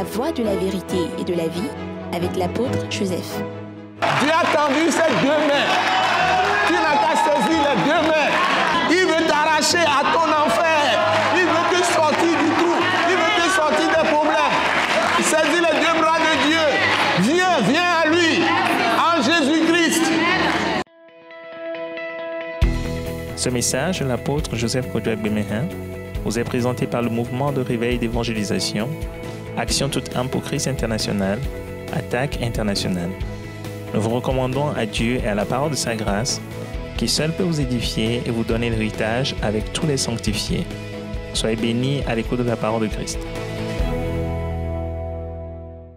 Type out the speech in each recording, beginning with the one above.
la voie de la vérité et de la vie avec l'apôtre Joseph. Dieu a tendu ses deux mains. Tu n'as qu'à saisir les deux mains. Il veut t'arracher à ton enfer. Il veut te sortir du trou. Il veut te sortir des problèmes. Saisis les deux bras de Dieu. Viens à lui. En Jésus-Christ. Ce message de l'apôtre Joseph Kodouak Bemehin vous est présenté par le mouvement de réveil d'évangélisation, Action toute âme pour Christ international, Attaque internationale. Nous vous recommandons à Dieu et à la parole de sa grâce, qui seul peut vous édifier et vous donner l'héritage avec tous les sanctifiés. Soyez bénis à l'écoute de la parole de Christ.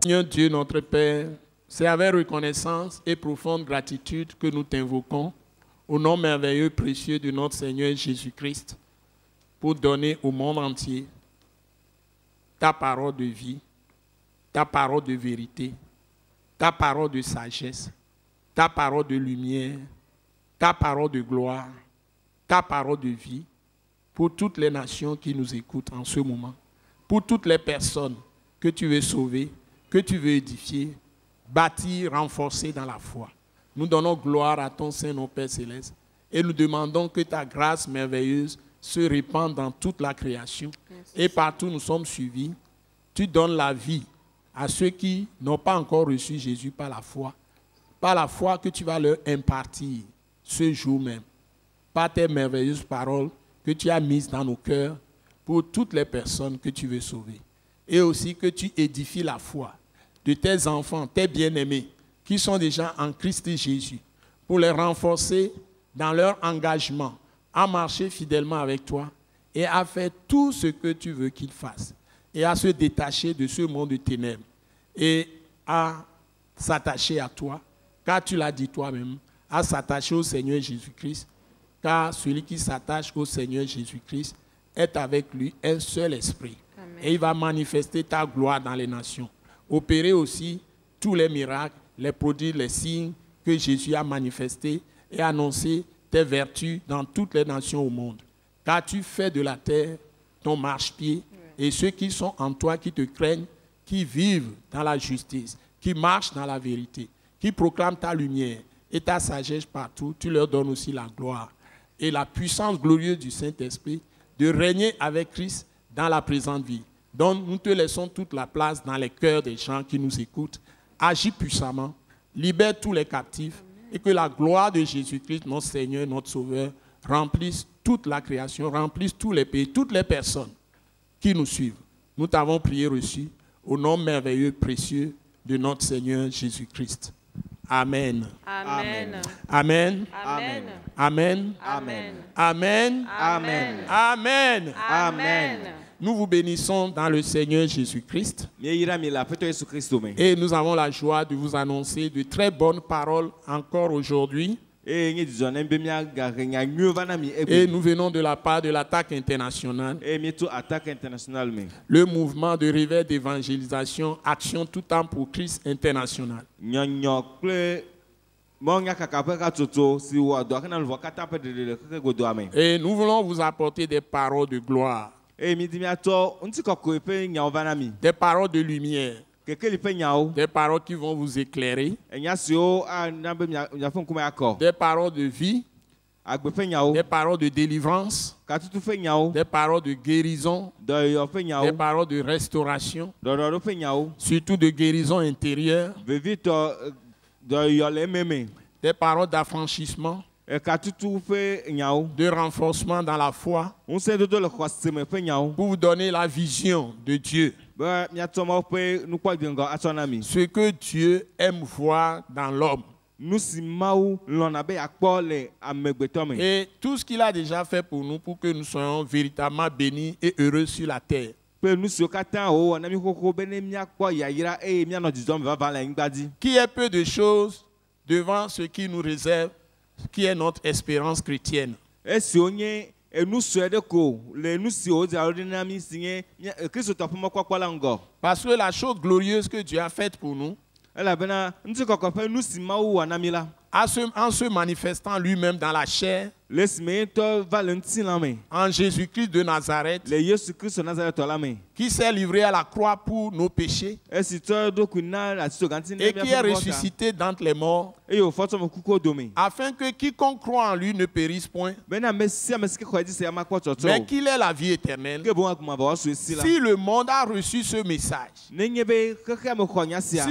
Seigneur Dieu, notre Père, c'est avec reconnaissance et profonde gratitude que nous t'invoquons au nom merveilleux, précieux de notre Seigneur Jésus-Christ, pour donner au monde entier ta parole de vie, ta parole de vérité, ta parole de sagesse, ta parole de lumière, ta parole de gloire, ta parole de vie, pour toutes les nations qui nous écoutent en ce moment, pour toutes les personnes que tu veux sauver, que tu veux édifier, bâtir, renforcer dans la foi. Nous donnons gloire à ton Saint-Nom, Père Céleste, et nous demandons que ta grâce merveilleuse se répande dans toute la création. Et partout où nous sommes suivis, tu donnes la vie à ceux qui n'ont pas encore reçu Jésus par la foi que tu vas leur impartir ce jour même, par tes merveilleuses paroles que tu as mises dans nos cœurs pour toutes les personnes que tu veux sauver. Et aussi que tu édifies la foi de tes enfants, tes bien-aimés, qui sont déjà en Christ Jésus, pour les renforcer dans leur engagement à marcher fidèlement avec toi et à faire tout ce que tu veux qu'ils fassent et à se détacher de ce monde de ténèbres et à s'attacher à toi, car tu l'as dit toi-même, à s'attacher au Seigneur Jésus-Christ, car celui qui s'attache au Seigneur Jésus-Christ est avec lui un seul esprit. Amen. Et il va manifester ta gloire dans les nations, opérer aussi tous les miracles, les prodiges, les signes que Jésus a manifestés et annoncer tes vertus dans toutes les nations au monde. Car tu fais de la terre ton marchepied et ceux qui sont en toi, qui te craignent, qui vivent dans la justice, qui marchent dans la vérité, qui proclament ta lumière et ta sagesse partout, tu leur donnes aussi la gloire et la puissance glorieuse du Saint-Esprit de régner avec Christ dans la présente vie. Donc nous te laissons toute la place dans les cœurs des gens qui nous écoutent. Agis puissamment, libère tous les captifs et que la gloire de Jésus-Christ, notre Seigneur, notre Sauveur, remplisse toute la création, remplisse tous les pays, toutes les personnes qui nous suivent. Nous t'avons prié reçu au nom merveilleux, précieux de notre Seigneur Jésus-Christ. Amen. Amen. Amen. Amen. Amen. Amen. Amen. Amen. Amen. Amen. Nous vous bénissons dans le Seigneur Jésus-Christ. Et nous avons la joie de vous annoncer de très bonnes paroles encore aujourd'hui. Et nous venons de la part de l'Attaque internationale. Le mouvement de réveil d'évangélisation, Action tout âme pour Christ international. Et nous voulons vous apporter des paroles de gloire. Des paroles de lumière. Des paroles qui vont vous éclairer. Des paroles de vie. Des paroles de délivrance. Des paroles de guérison. Des paroles de restauration. Surtout de guérison intérieure. Des paroles d'affranchissement. De renforcement dans la foi. Pour vous donner la vision de Dieu. Ce que Dieu aime voir dans l'homme. Et tout ce qu'il a déjà fait pour nous, pour que nous soyons véritablement bénis et heureux sur la terre. Qui est peu de choses devant ce qui nous réserve, qui est notre espérance chrétienne. Parce que la chose glorieuse que Dieu a faite pour nous en se manifestant lui-même dans la chair, en Jésus-Christ de Nazareth, qui s'est livré à la croix pour nos péchés et qui est ressuscité d'entre les morts, afin que quiconque croit en lui ne périsse point, mais qu'il ait la vie éternelle. Si le monde a reçu ce message, si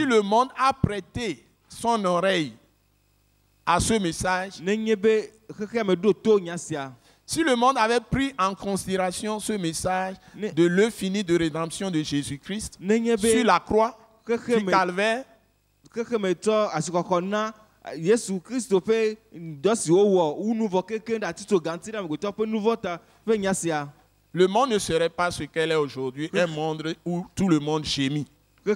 le monde a prêté son oreille à ce message, si le monde avait pris en considération ce message de l'œuvre finie de rédemption de Jésus-Christ sur la croix du calvaire, le monde ne serait pas ce qu'elle est aujourd'hui, un monde où tout le monde gémit. Et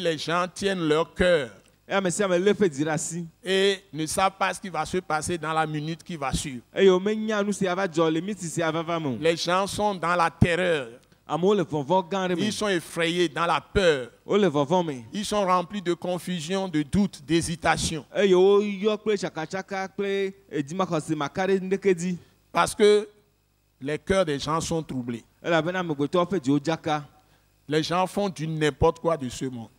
les gens tiennent leur cœur et ne savent pas ce qui va se passer dans la minute qui va suivre. Les gens sont dans la terreur. Ils sont effrayés dans la peur. Ils sont remplis de confusion, de doute, d'hésitation. Parce que les cœurs des gens sont troublés. Les gens font du n'importe quoi de ce monde.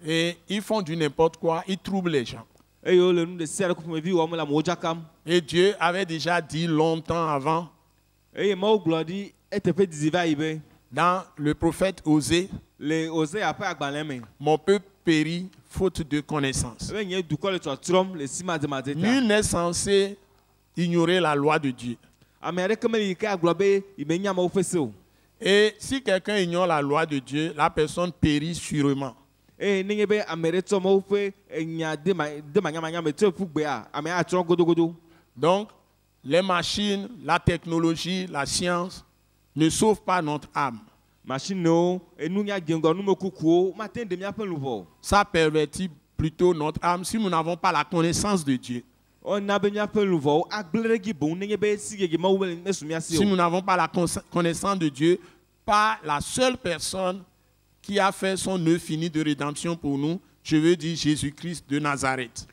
Et ils font du n'importe quoi, ils troublent les gens. Et Dieu avait déjà dit longtemps avant, dans le prophète Osée, mon peuple périt faute de connaissance. Nul n'est censé ignorer la loi de Dieu. Et si quelqu'un ignore la loi de Dieu, la personne périt sûrement. Donc, les machines, la technologie, la science ne sauvent pas notre âme. Ça pervertit plutôt notre âme si nous n'avons pas la connaissance de Dieu. Si nous n'avons pas la connaissance de Dieu, pas la seule personne qui a fait son œuvre finie de rédemption pour nous, je veux dire Jésus-Christ de Nazareth.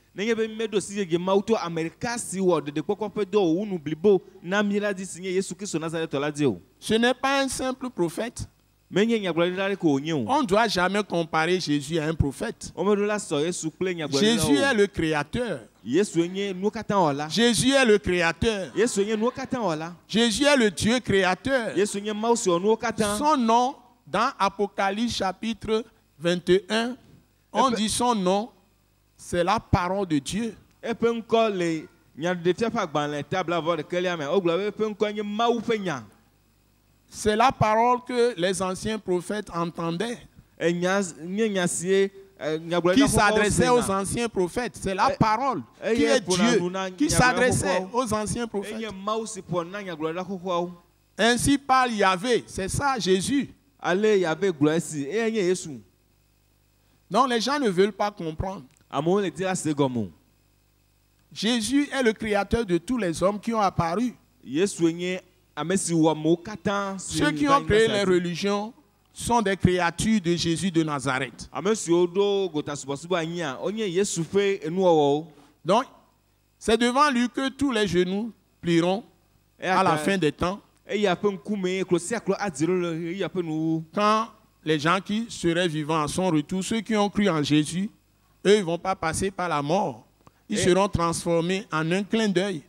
Ce n'est pas un simple prophète. On ne doit jamais comparer Jésus à un prophète. Jésus est le créateur. Jésus est le créateur. Jésus est le Dieu créateur. Son nom, dans Apocalypse chapitre 21, on dit son nom, c'est la parole de Dieu. C'est la parole que les anciens prophètes entendaient, qui s'adressait aux anciens prophètes. C'est la parole qui est Dieu, qui s'adressait aux anciens prophètes. Ainsi parle Yahvé, c'est ça Jésus. Donc les gens ne veulent pas comprendre. Jésus est le créateur de tous les hommes qui ont apparu. Ceux qui ont créé les religions sont des créatures de Jésus de Nazareth. Donc, c'est devant lui que tous les genoux plieront à la fin des temps. Quand les gens qui seraient vivants à son retour, ceux qui ont cru en Jésus, eux, ils ne vont pas passer par la mort. Ils seront transformés en un clin d'œil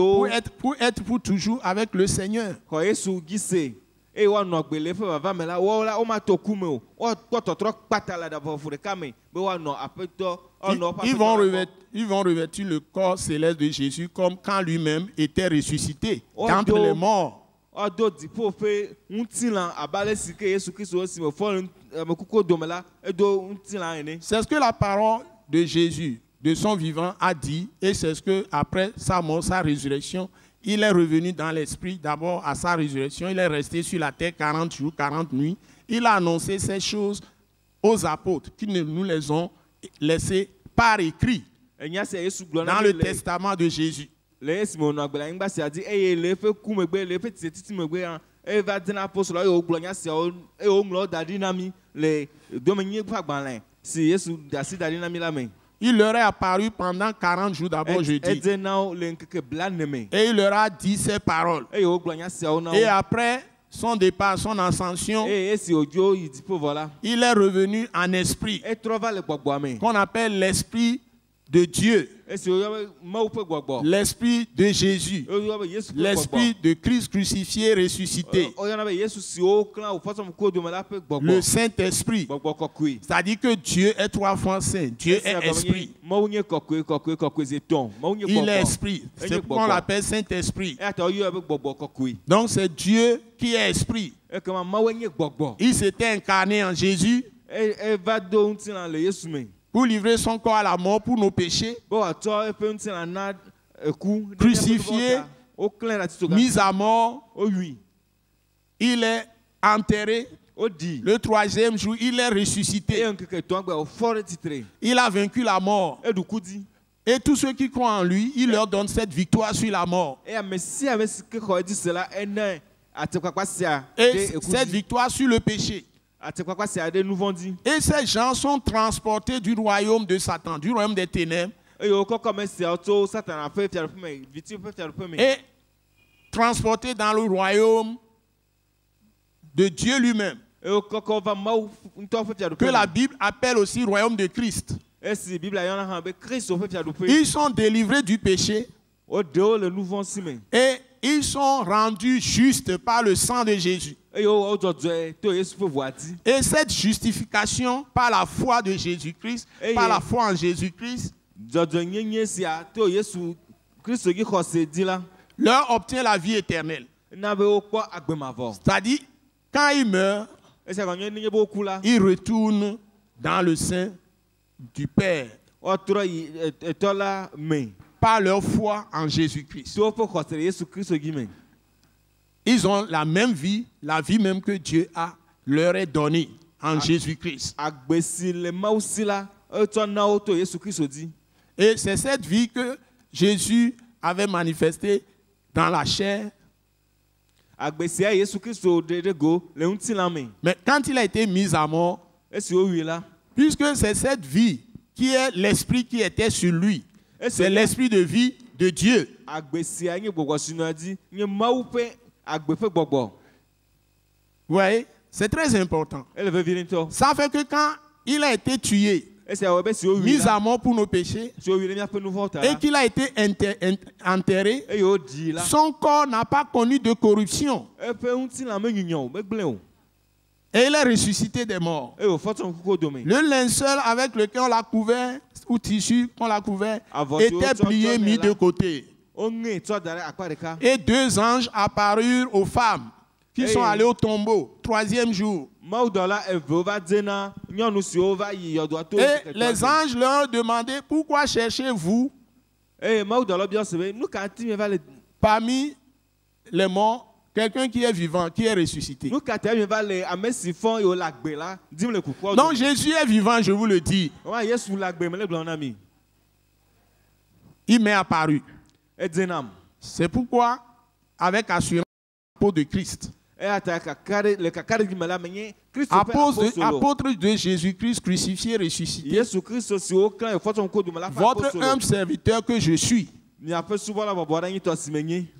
pour être pour toujours avec le Seigneur. Ils vont revêtir le corps céleste de Jésus comme quand lui-même était ressuscité d'entre les morts. C'est ce que la parole de Jésus, de son vivant, a dit, et c'est ce que après sa mort, sa résurrection, il est revenu dans l'esprit. D'abord à sa résurrection, il est resté sur la terre 40 jours, 40 nuits. Il a annoncé ces choses aux apôtres qui nous les ont laissées par écrit dans le testament de Jésus. Et va dire apostole au gloria si au mlo dadinami les dominique pas gbalin. Si Yesu dasi dadinami la main. Il leur est apparu pendant 40 jours d'abord, je dis. Et il leur a dit ces paroles. Et après son départ, son ascension, il est revenu en esprit, qu'on appelle l'esprit de Dieu, l'esprit de Jésus, l'esprit de Christ crucifié, ressuscité, le Saint-Esprit. C'est-à-dire que Dieu est 3 fois saint, Dieu est esprit. Il est esprit, c'est pourquoi on l'appelle Saint-Esprit. Donc c'est Dieu qui est esprit. Il s'était incarné en Jésus pour livrer son corps à la mort pour nos péchés, crucifié, mis à mort. Il est enterré. Le 3e jour, il est ressuscité. Il a vaincu la mort. Et tous ceux qui croient en lui, il leur donne cette victoire sur la mort. Et cette victoire sur le péché. Et ces gens sont transportés du royaume de Satan, du royaume des ténèbres, et transportés dans le royaume de Dieu lui-même, que la Bible appelle aussi royaume de Christ. Ils sont délivrés du péché et ils sont rendus justes par le sang de Jésus. Et cette justification par la foi de Jésus-Christ, par la foi en Jésus-Christ, leur obtient la vie éternelle. C'est-à-dire, quand ils meurent, ils retournent dans le sein du Père par leur foi en Jésus-Christ. Ils ont la même vie, la vie même que Dieu leur est donnée en Jésus-Christ. Et c'est cette vie que Jésus avait manifestée dans la chair. Mais quand il a été mis à mort, puisque c'est cette vie qui est l'esprit qui était sur lui, c'est l'esprit de vie de Dieu. Vous voyez, c'est très important. Ça fait que quand il a été tué, mis à mort pour nos péchés, et qu'il a été enterré, son corps n'a pas connu de corruption. Et il est ressuscité des morts. Le linceul avec lequel on l'a couvert, ou tissu qu'on l'a couvert, était plié, mis de côté. Et 2 anges apparurent aux femmes qui sont allées au tombeau, 3e jour. Et les anges leur demandaient, pourquoi cherchez-vous parmi les morts quelqu'un qui est vivant, qui est ressuscité? Donc Jésus est vivant, je vous le dis. Il m'est apparu. C'est pourquoi, avec assurance, peau de Christ, apôtre de Jésus-Christ crucifié, ressuscité, votre humble serviteur que je suis.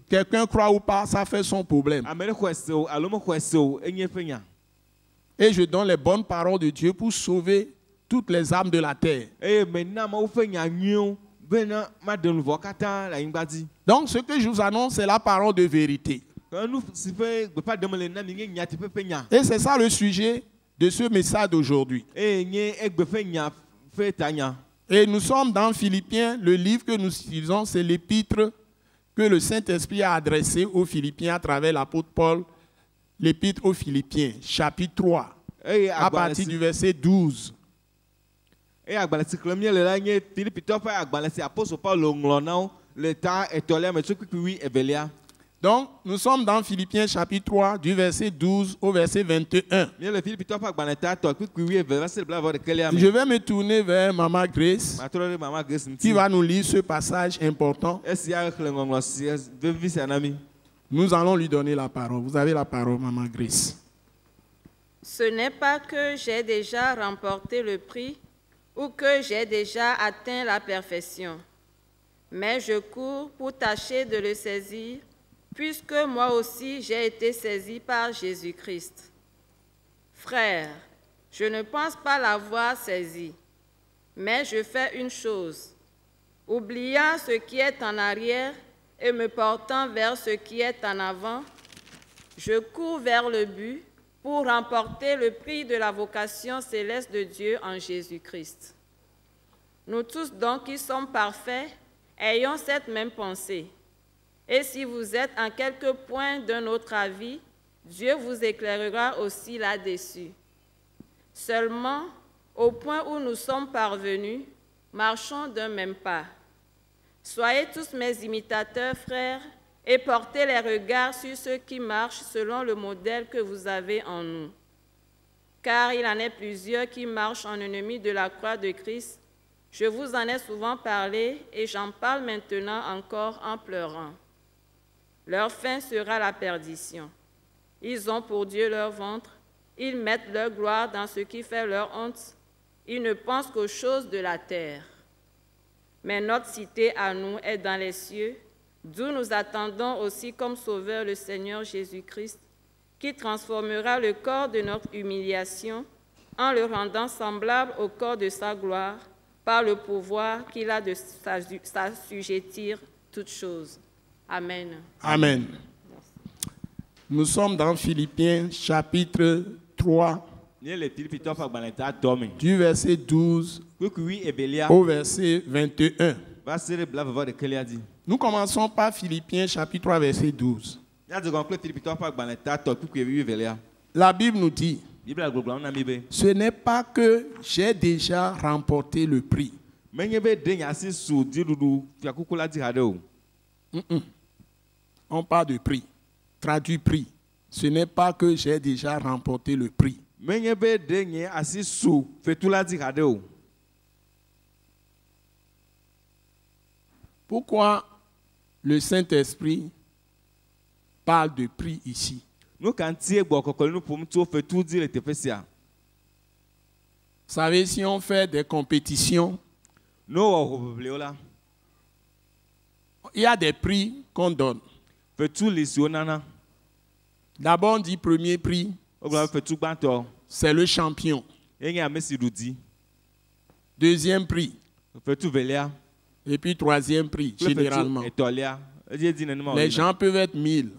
Quelqu'un croit ou pas, ça fait son problème. Et je donne les bonnes paroles de Dieu pour sauver toutes les âmes de la terre. Donc ce que je vous annonce, c'est la parole de vérité. Et c'est ça le sujet de ce message d'aujourd'hui. Et nous sommes dans Philippiens, le livre que nous utilisons, c'est l'épître que le Saint-Esprit a adressé aux Philippiens à travers l'apôtre Paul, l'épître aux Philippiens, chapitre 3, à partir du verset 12. Donc, nous sommes dans Philippiens chapitre 3, du verset 12 au verset 21. Je vais me tourner vers Maman Grace, qui va nous lire ce passage important. Nous allons lui donner la parole. Vous avez la parole, Maman Grace. Ce n'est pas que j'ai déjà remporté le prix ou que j'ai déjà atteint la perfection, mais je cours pour tâcher de le saisir, puisque moi aussi j'ai été saisi par Jésus-Christ. Frères, je ne pense pas l'avoir saisi, mais je fais une chose, oubliant ce qui est en arrière et me portant vers ce qui est en avant, je cours vers le but pour remporter le prix de la vocation céleste de Dieu en Jésus-Christ. Nous tous donc qui sommes parfaits, ayons cette même pensée. Et si vous êtes en quelque point d'un autre avis, Dieu vous éclairera aussi là-dessus. Seulement, au point où nous sommes parvenus, marchons d'un même pas. Soyez tous mes imitateurs, frères, et portez les regards sur ceux qui marchent selon le modèle que vous avez en nous. Car il en est plusieurs qui marchent en ennemis de la croix de Christ. Je vous en ai souvent parlé et j'en parle maintenant encore en pleurant. Leur fin sera la perdition. Ils ont pour Dieu leur ventre, ils mettent leur gloire dans ce qui fait leur honte, ils ne pensent qu'aux choses de la terre. Mais notre cité à nous est dans les cieux, d'où nous attendons aussi comme sauveur le Seigneur Jésus-Christ, qui transformera le corps de notre humiliation en le rendant semblable au corps de sa gloire, par le pouvoir qu'il a de s'assujettir toutes choses. Amen. Amen. Nous sommes dans Philippiens chapitre 3, du verset 12 au verset 21. Nous commençons par Philippiens chapitre 3, verset 12. La Bible nous dit, ce n'est pas que j'ai déjà remporté le prix. On parle de prix. Traduit prix. Ce n'est pas que j'ai déjà remporté le prix. Pourquoi le Saint-Esprit parle de prix ici? Vous savez, si on fait des compétitions, il y a des prix qu'on donne. D'abord, on dit premier prix, c'est le champion. Deuxième prix. Et puis troisième prix, généralement. Les gens peuvent être 1000.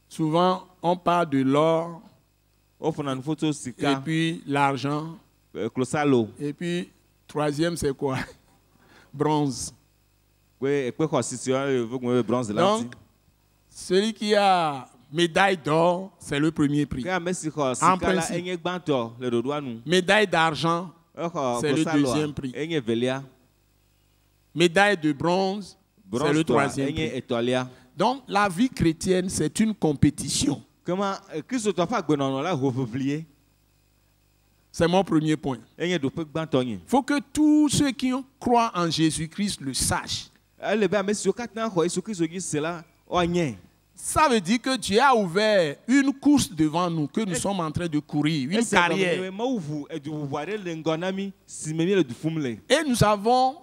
Souvent, on parle de l'or, et puis l'argent, et puis troisième, c'est quoi? Bronze. Donc, celui qui a médaille d'or, c'est le premier prix. En principe. Médaille d'argent, c'est le deuxième prix. Médaille de bronze, c'est le troisième prix. Donc, la vie chrétienne, c'est une compétition. C'est mon premier point. Il faut que tous ceux qui croient en Jésus-Christ le sachent. Ça veut dire que Dieu a ouvert une course devant nous, que nous sommes en train de courir, une carrière. Et nous avons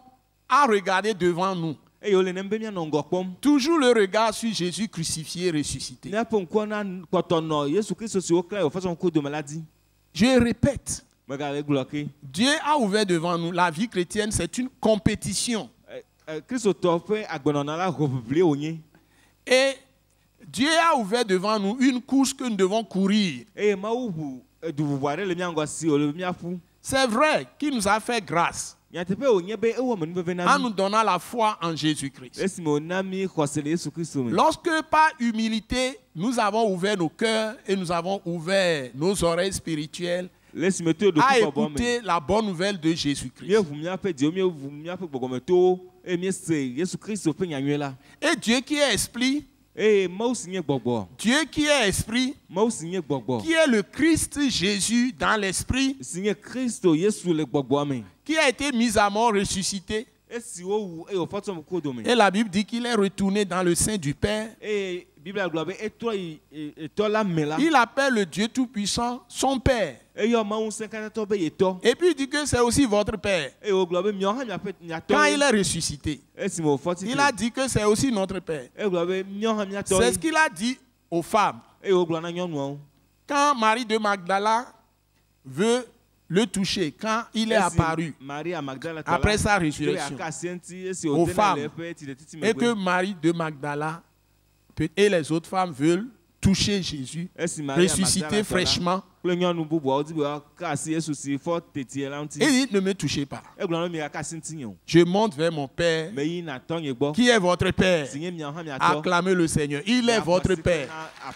à regarder devant nous. Toujours le regard sur Jésus crucifié et ressuscité. Je répète, Dieu a ouvert devant nous. La vie chrétienne, c'est une compétition. Et Dieu a ouvert devant nous une course que nous devons courir. C'est vrai qu'il nous a fait grâce en nous donnant la foi en Jésus-Christ. Lorsque par humilité, nous avons ouvert nos cœurs et nous avons ouvert nos oreilles spirituelles à écouter la bonne nouvelle de Jésus-Christ. Et Dieu qui est esprit, Dieu qui est esprit, qui est le Christ Jésus dans l'esprit, qui a été mis à mort, ressuscité, Et la Bible dit qu'il est retourné dans le sein du Père. Il appelle le Dieu Tout-Puissant son Père. Et puis il dit que c'est aussi votre Père. Quand il est ressuscité, il a dit que c'est aussi notre Père. C'est ce qu'il a dit aux femmes. Quand Marie de Magdala veut le toucher, quand il est apparu après sa résurrection aux femmes, et que Marie de Magdala et les autres femmes veulent toucher Jésus, ressuscité fraîchement, il dit ne me touchez pas. Je monte vers mon Père, qui est votre Père. Acclamez le Seigneur. Il est votre Père.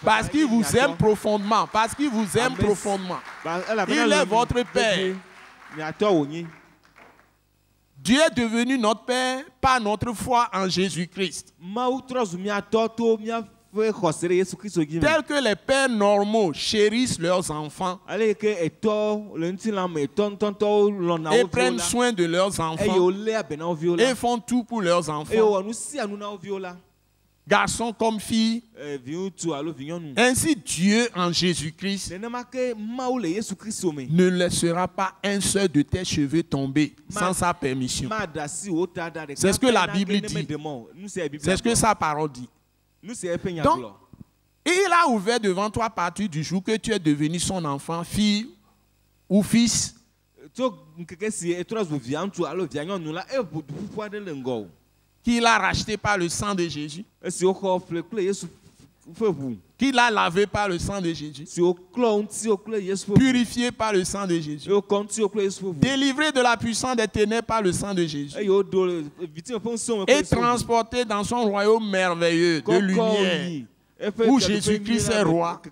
Parce qu'il vous aime profondément. Parce qu'il vous aime profondément. Il est votre Père. Dieu est devenu notre Père par notre foi en Jésus-Christ. Tel que les pères normaux chérissent leurs enfants et prennent soin de leurs enfants et font tout pour leurs enfants, garçons comme filles, ainsi Dieu en Jésus-Christ ne laissera pas un seul de tes cheveux tomber sans sa permission. C'est ce que la Bible dit. C'est ce que sa parole dit. Donc, il a ouvert devant toi à partir du jour que tu es devenu son enfant, fille ou fils. Qu'il a racheté par le sang de Jésus. Qu'il a lavé par le sang de Jésus. Purifié par le sang de Jésus. Délivré de la puissance des ténèbres par le sang de Jésus. Et transporté dans son royaume merveilleux de lumière, où Jésus-Christ est roi.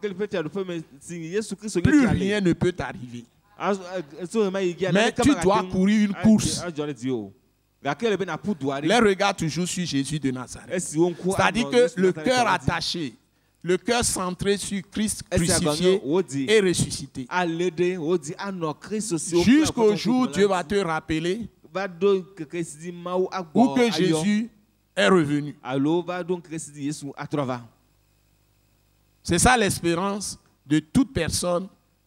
Plus rien ne peut t'arriver. Mais tu dois courir une course. Les regards toujours sur Jésus de Nazareth. C'est-à-dire que le cœur attaché, le cœur centré sur Christ crucifié et ressuscité. Jusqu'au jour où Dieu va te rappeler où que Jésus est revenu. C'est ça l'espérance de toute personne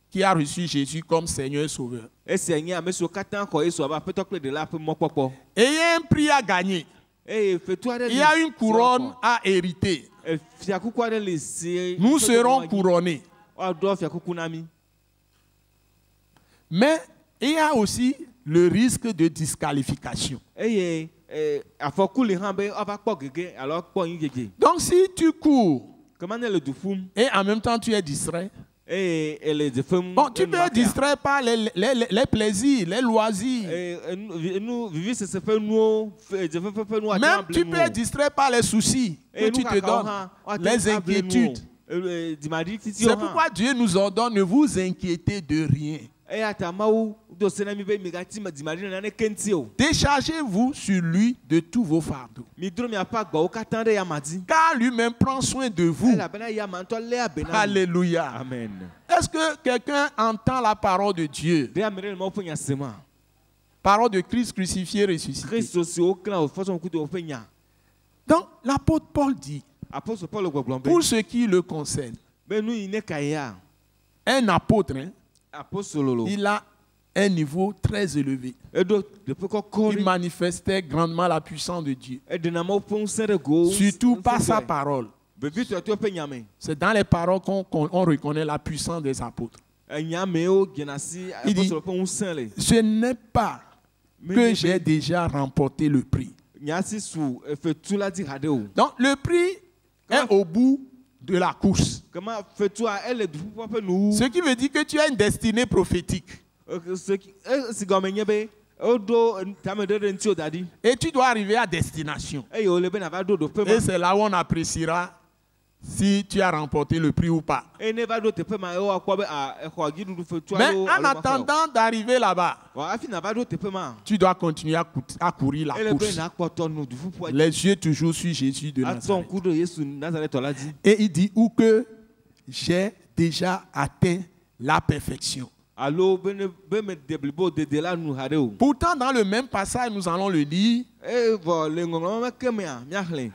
qui a reçu Jésus comme Seigneur et Sauveur. Et il y a un prix à gagner. Il y a une couronne à hériter. Nous serons couronnés. Mais il y a aussi le risque de disqualification. Donc si tu cours et en même temps tu es distrait, bon, tu peux être distrait par les plaisirs, les loisirs. Même tu peux être distrait par les soucis que tu te donnes, les inquiétudes. C'est pourquoi Dieu nous ordonne, ne vous inquiétez de rien. Déchargez-vous sur lui de tous vos fardeaux. Car lui-même prend soin de vous. Alléluia. Amen. Est-ce que quelqu'un entend la parole de Dieu? Parole de Christ crucifié, ressuscité. Donc l'apôtre Paul dit, pour ce qui le concerne, un apôtre, il a un niveau très élevé. Il manifestait grandement la puissance de Dieu. Surtout par sa parole. C'est dans les paroles qu'on reconnaît la puissance des apôtres. Il dit, ce n'est pas que j'ai déjà remporté le prix. Donc le prix est au bout de la course. Ce qui veut dire que tu as une destinée prophétique. Et tu dois arriver à destination. Et c'est là où on appréciera si tu as remporté le prix ou pas. Mais en attendant d'arriver là-bas, tu dois continuer à courir la course. Les yeux toujours sur Jésus de Nazareth. Et il dit où que j'ai déjà atteint la perfection. Alo be me deblibo de la nu hareo. Pourtant, dans le même passage, nous allons le lire. E vo le ngolo me kemia mia hlen.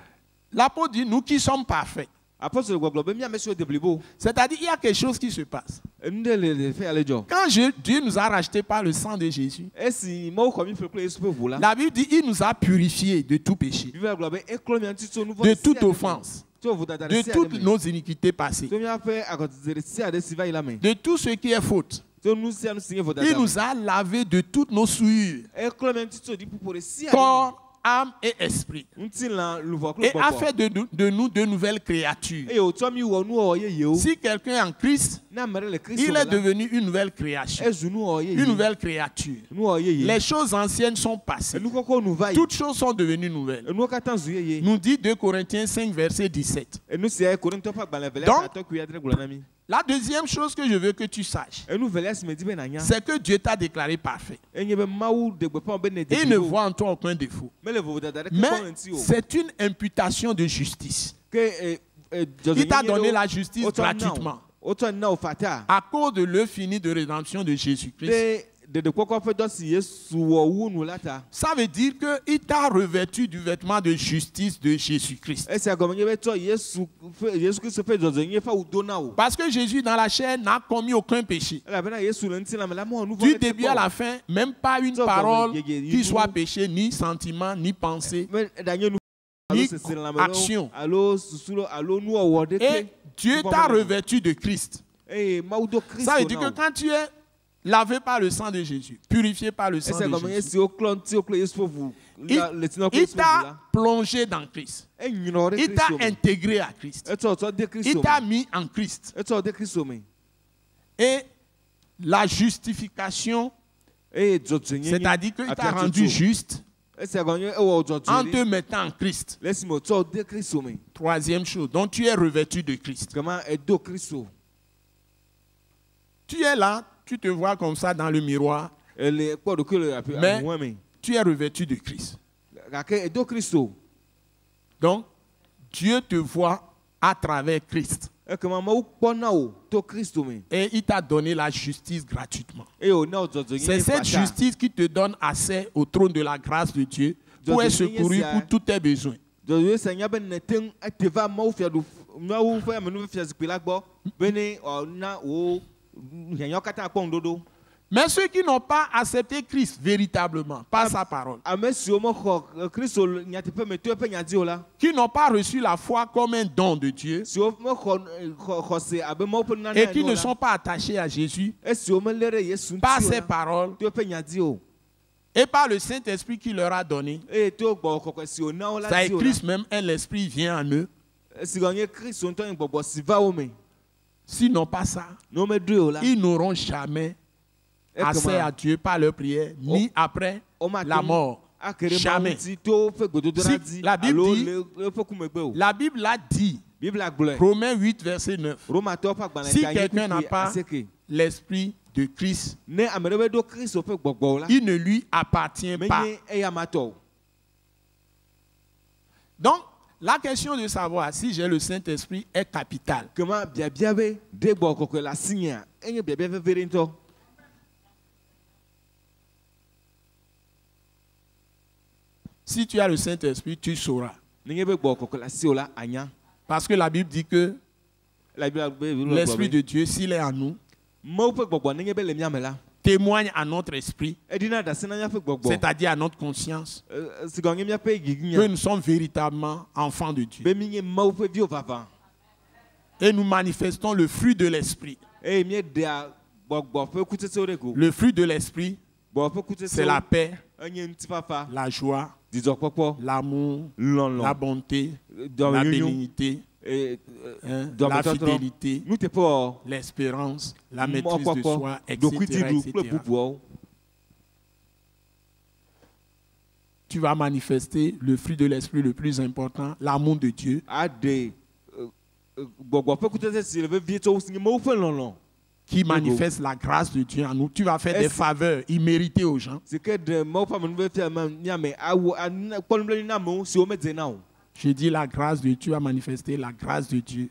L'apôtre dit, nous qui sommes parfaits. Apôtre gbogbo be mia monsieur deblibo. C'est-à-dire, il y a quelque chose qui se passe. Nde le fait aller jo. Quand Dieu nous a rachetés par le sang de Jésus, E si mo ko mi fekle Yesu pe vola. la Bible dit, il nous a purifiés de tout péché, Bible globe e klo mi anti so nu de toute offense, de de toutes nos iniquités passées, to mi ape akotzere si ade si va ilame. de tout ce qui est faute. To nu si anu sinye voda. Il nous a lavés de toutes nos souillures, E klo mi anti so di pour si ade. corps, âme et esprit, Nti la lu vo klo et popo. a fait de nous de nouvelles créatures. E o to mi wo nu o ye ye o. Si quelqu'un est en Christ, Na mere le Christ. il est devenu une nouvelle création, E zu nu o ye ye. une nouvelle créature. Nu o ye ye. Les choses anciennes sont E passées. nu koko nu va ye. Toutes choses sont devenues nouvelles. E nu ka tan zu ye ye. Nous dit 2 Corinthiens 5, verset 17. E nu si e Korinto pa gbalẹ vele Donc, ta to ku ya dre gbola na mi. La deuxième chose que je veux que tu saches, E nu vele si me di be na nya. c'est que Dieu t'a déclaré parfait. E nye be mawu de gbe pa be ne de. Et il ne voit en toi aucun défaut. Me le vo da da ke Mais ko nti o. c'est une imputation de justice. Que Il t'a donné la justice gratuitement Autant na o fata. à cause de l'œuvre finie de rédemption de Jésus-Christ. De koko fe do si Yesu wo wu nu lata. Ça veut dire qu'il t'a revêtu du vêtement de justice de Jésus-Christ. E se agomenye be to Yesu Christ fe do nye fa u do na o. Parce que Jésus dans la chair n'a commis aucun péché. La bena Yesu le nti la me la mo nu Du début à la fin, même pas une parole qui soit péché, ni sentiment, ni pensée, Me danye nu ni se se la me action. Allo susulo allo nu o wo de Et ke. Dieu t'a revêtu de Christ. Eh mawu do Christ. Ça veut dire que quand tu es lavé par le sang de Jésus, purifié par le sang Ese de agomenye Jésus, si o klon ti o kle Yesu fo vu. Le tino il Christ fo t'a la. plongé dans Christ. E nyino re Il t'a Christ. intégré à Christ. E to de Christ. Il t'a mis en Christ. E to de Christ me. Et la justification, Eh dzotzenye. c'est-à-dire qu'il t'a rendu juste Ese agomenye e wo en dzotzenye. te mettant en Christ. Laisse moi to de Christ me. Troisième chose, donc tu es revêtu de Christ. Comment est do Christ. Tu es là, tu te vois comme ça dans le miroir, Elle quoi de que le appel mais moi mais. tu es revêtu de Christ. Kake est do Christ. Donc, Dieu te voit à travers Christ. E comment ma ou pona o to Christ me. Et il t'a donné la justice gratuitement. E o na dzotzenye. C'est cette justice qui te donne accès au trône de la grâce de Dieu pour être secouru pour tous tes besoins. Dieu Seigneur ben netem te va ma ou fia do ma ou fa me no fia zikpe la gbo. Bene o na o yanyo kata pon dodo. Mais ceux qui n'ont pas accepté Christ véritablement, par sa parole, Amesi o mo Christ nyate pe me to pe nyadi o la. qui n'ont pas reçu la foi comme un don de Dieu Si o mo khose abe mo pe na et qui ne sont pas attachés à Jésus e si o me lere Yesu par ses paroles to pe nyadi o. et par le Saint-Esprit qu'il leur a donné, E to gbo kokko si o na o la ça est di o. Christ même et l'Esprit vient en eux. Si gagner Christ on ton gbogbo si va o me. S'ils n'ont pas ça, No me dre o la. ils n'auront jamais accès à Dieu par leur prière, ni après la mort. Jamais. Si la Bible dit, la Bible l'a dit, Romains 8, verset 9. Si quelqu'un n'a pas l'esprit de Christ, il ne lui appartient pas. Donc, la question de savoir si j'ai le Saint-Esprit est capitale. Si tu as le Saint-Esprit, tu sauras. Parce que la Bible dit que l'Esprit de Dieu, s'il est en nous, témoigne à notre esprit, c'est-à-dire à notre conscience, que nous sommes véritablement enfants de Dieu. Et nous manifestons le fruit de l'esprit. Le fruit de l'esprit, c'est la paix, la joie, l'amour, la bonté, la bénignité, la fidélité, l'espérance, la maîtrise de soi, etc. Tu vas manifester le fruit de l'esprit le plus important, l'amour de Dieu, qui manifeste la grâce de Dieu en nous. Tu vas faire des faveurs imméritées aux gens. Je dis la grâce de Dieu, tu vas manifester la grâce de Dieu.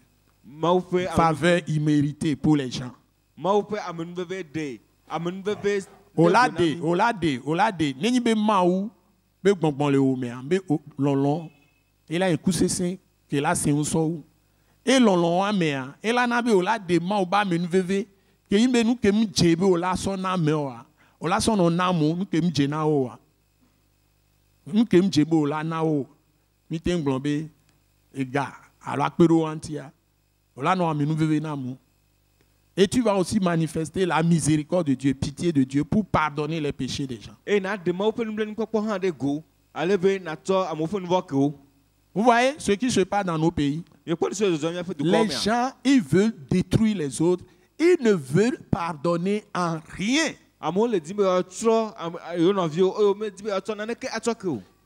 Faveur imméritée pour les gens. Olade, nenyi be maou, be bonbon le ou mea, be lolon, et là, écoutez, que là, c'est un sou. Et lolon, mea, et là, nabe, olade, maou, ba, men veve, que yimbe nou ke mjebe, ola son amewa, ola son onamo, nou ke mjena owa. Nou ke mjebe, ola na o, mi ten glombe, et gars, alors, akpero antia, ola no ame nou veve namou. Et tu vas aussi manifester la miséricorde de Dieu, pitié de Dieu pour pardonner les péchés des gens. Vous voyez ce qui se passe dans nos pays? Les gens, ils veulent détruire les autres. Ils ne veulent pardonner en rien.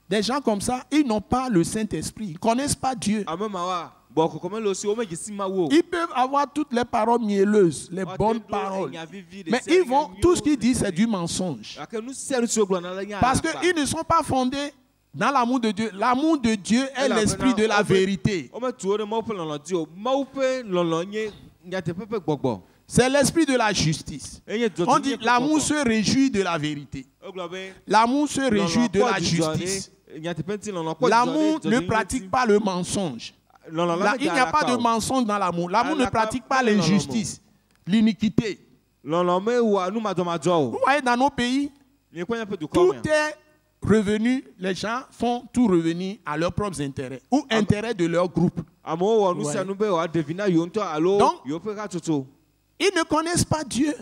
Des gens comme ça, ils n'ont pas le Saint-Esprit. Ils ne connaissent pas Dieu. Ils peuvent avoir toutes les paroles mielleuses, les bonnes paroles. Mais ils vont, tout ce qu'ils disent, c'est du mensonge. Parce qu'ils ne sont pas fondés dans l'amour de Dieu. L'amour de Dieu est l'esprit de la vérité. C'est l'esprit de la justice. On dit l'amour se réjouit de la vérité. L'amour se réjouit de la justice. L'amour ne pratique pas le mensonge. Là, il n'y a pas de mensonge dans l'amour. L'amour ne pratique pas l'injustice, l'iniquité. Vous voyez, dans nos pays, tout est revenu, les gens font tout revenir à leurs propres intérêts ou intérêts de leur groupe. Donc, ils ne connaissent pas Dieu.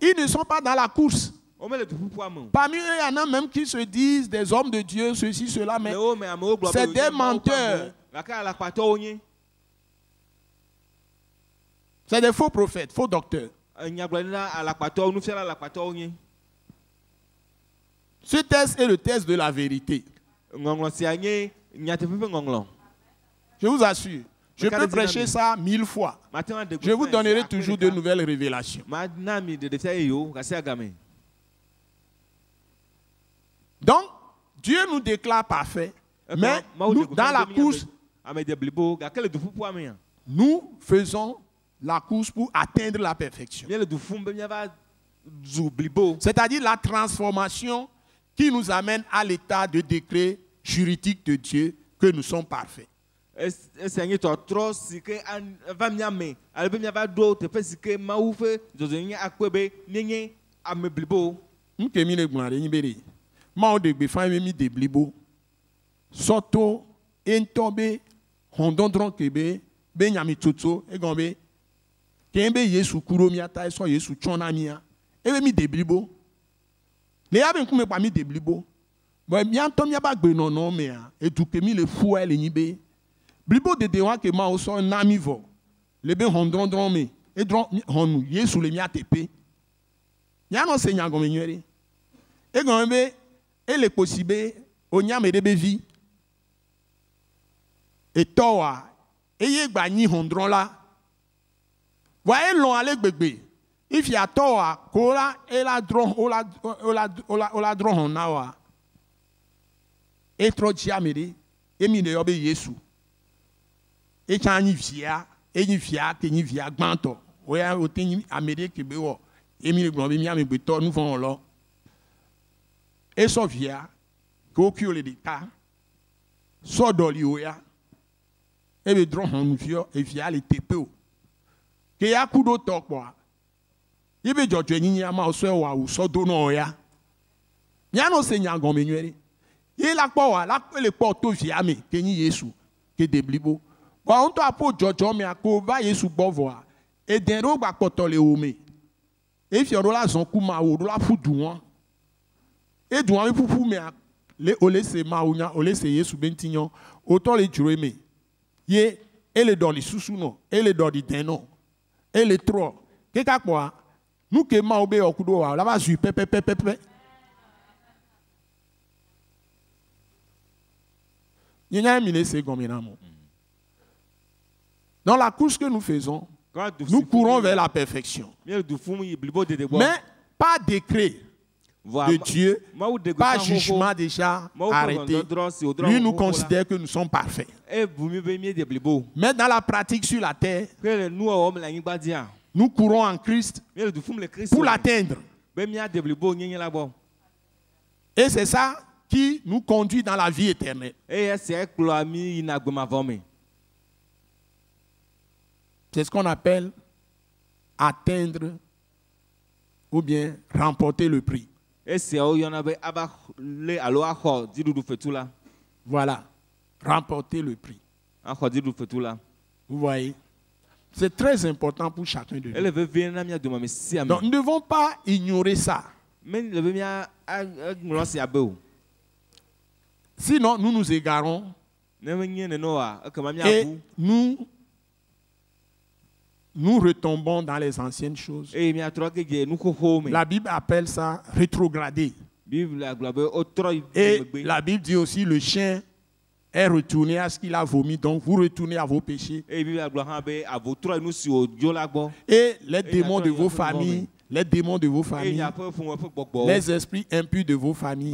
Ils ne sont pas dans la course. Parmi eux, il y en a même qui se disent des hommes de Dieu, ceci, cela, mais c'est des menteurs. C'est des faux prophètes, faux docteurs. Ce test est le test de la vérité. Je vous assure, je peux prêcher ça 1000 fois. Je vous donnerai toujours de nouvelles révélations. Donc, Dieu nous déclare parfaits, mais nous, dans la course, nous faisons la course pour atteindre la perfection. C'est-à-dire la transformation qui nous amène à l'état de décret juridique de Dieu que nous sommes parfaits. Ma de gbefa mi de blibo soto entobe hondondron kebe be nyami toto e gombe kembe Yesu kuro mi ata so Yesu chona mi a e mi de blibo le ya be nkume pa mi de blibo bo mi anto mi ba gbe nono me a eduke mi le fu ele yin be blibo de wa ke ma o so na mi vo le be hondondron me e dron honu Yesu le mi atepe ya no se nyago me nyere e gombe et les possibles, on y a mes vie. Et toi, et y a ni hondron là. Voyez l'on allait bébé. Il y a toi, cola et la dron, ola dron on a. Et trop diaméré, et mine yobe Yesu. Et quand y via, et y via, que y via gmanto. Oya oteni améré que bewo. Et mine glombe mi ame beto nous vont là. Et so via, que le dita, so doli oya, et le dron on via, et via les tepeo. Que ya kudo tokwa, yebe jojo ni ya ma oso wa so dono oya. Ya no se nya gombe nyere. Ye la kwa wa, la le porto via me, ke ni Yesu, ke deblibo. Wa on to apo jojo me akova Yesu bovoa, et denro ba potole ome. E fioro la zonku ma o la fuduan. Et donc, il faut les olese maounya, olese Yesu bentignon, autant les jurémé. Ye, et les doli sousouno, et les doli deno, et les trois. Qu'est-ce quoi? Nous que maoube au kudo, là bas ju pepe. Dans la course que nous faisons, nous courons vers la perfection. Mais pas décret de Dieu, pas jugement déjà arrêté. Lui nous considère que nous sommes parfaits. Mais dans la pratique sur la terre, Nous courons en Christ Mais le doufum le Christ. pour l'atteindre. Ben mia deblibo nyenye la bo. Et c'est ça qui nous conduit dans la vie éternelle. Et c'est cloami inagbema vome. C'est ce qu'on appelle atteindre ou bien remporter le prix. Et c'est où y en avait aba le alo akho didudu fetula. Voilà, remporter le prix. Akho didudu fetula. Vous voyez, c'est très important pour chacun de nous. Elle veut venir na mia de mama si ami. Donc nous ne devons pas ignorer ça. Mais le veut mia agmulo si abeu. Sinon, nous nous égarons Ne menye ne noa akama mia et bu. nous retombons dans les anciennes choses. Et mia troke ge nu ko home. La Bible appelle ça rétrograder. Bible la globe o troy. Et la Bible dit aussi le chien est retourné à ce qu'il a vomi. Donc vous retournez à vos péchés. Et Bible la globe be avo troy nu si o diola gbo. Et les démons de vos familles, les démons de vos familles, les esprits impurs de vos familles,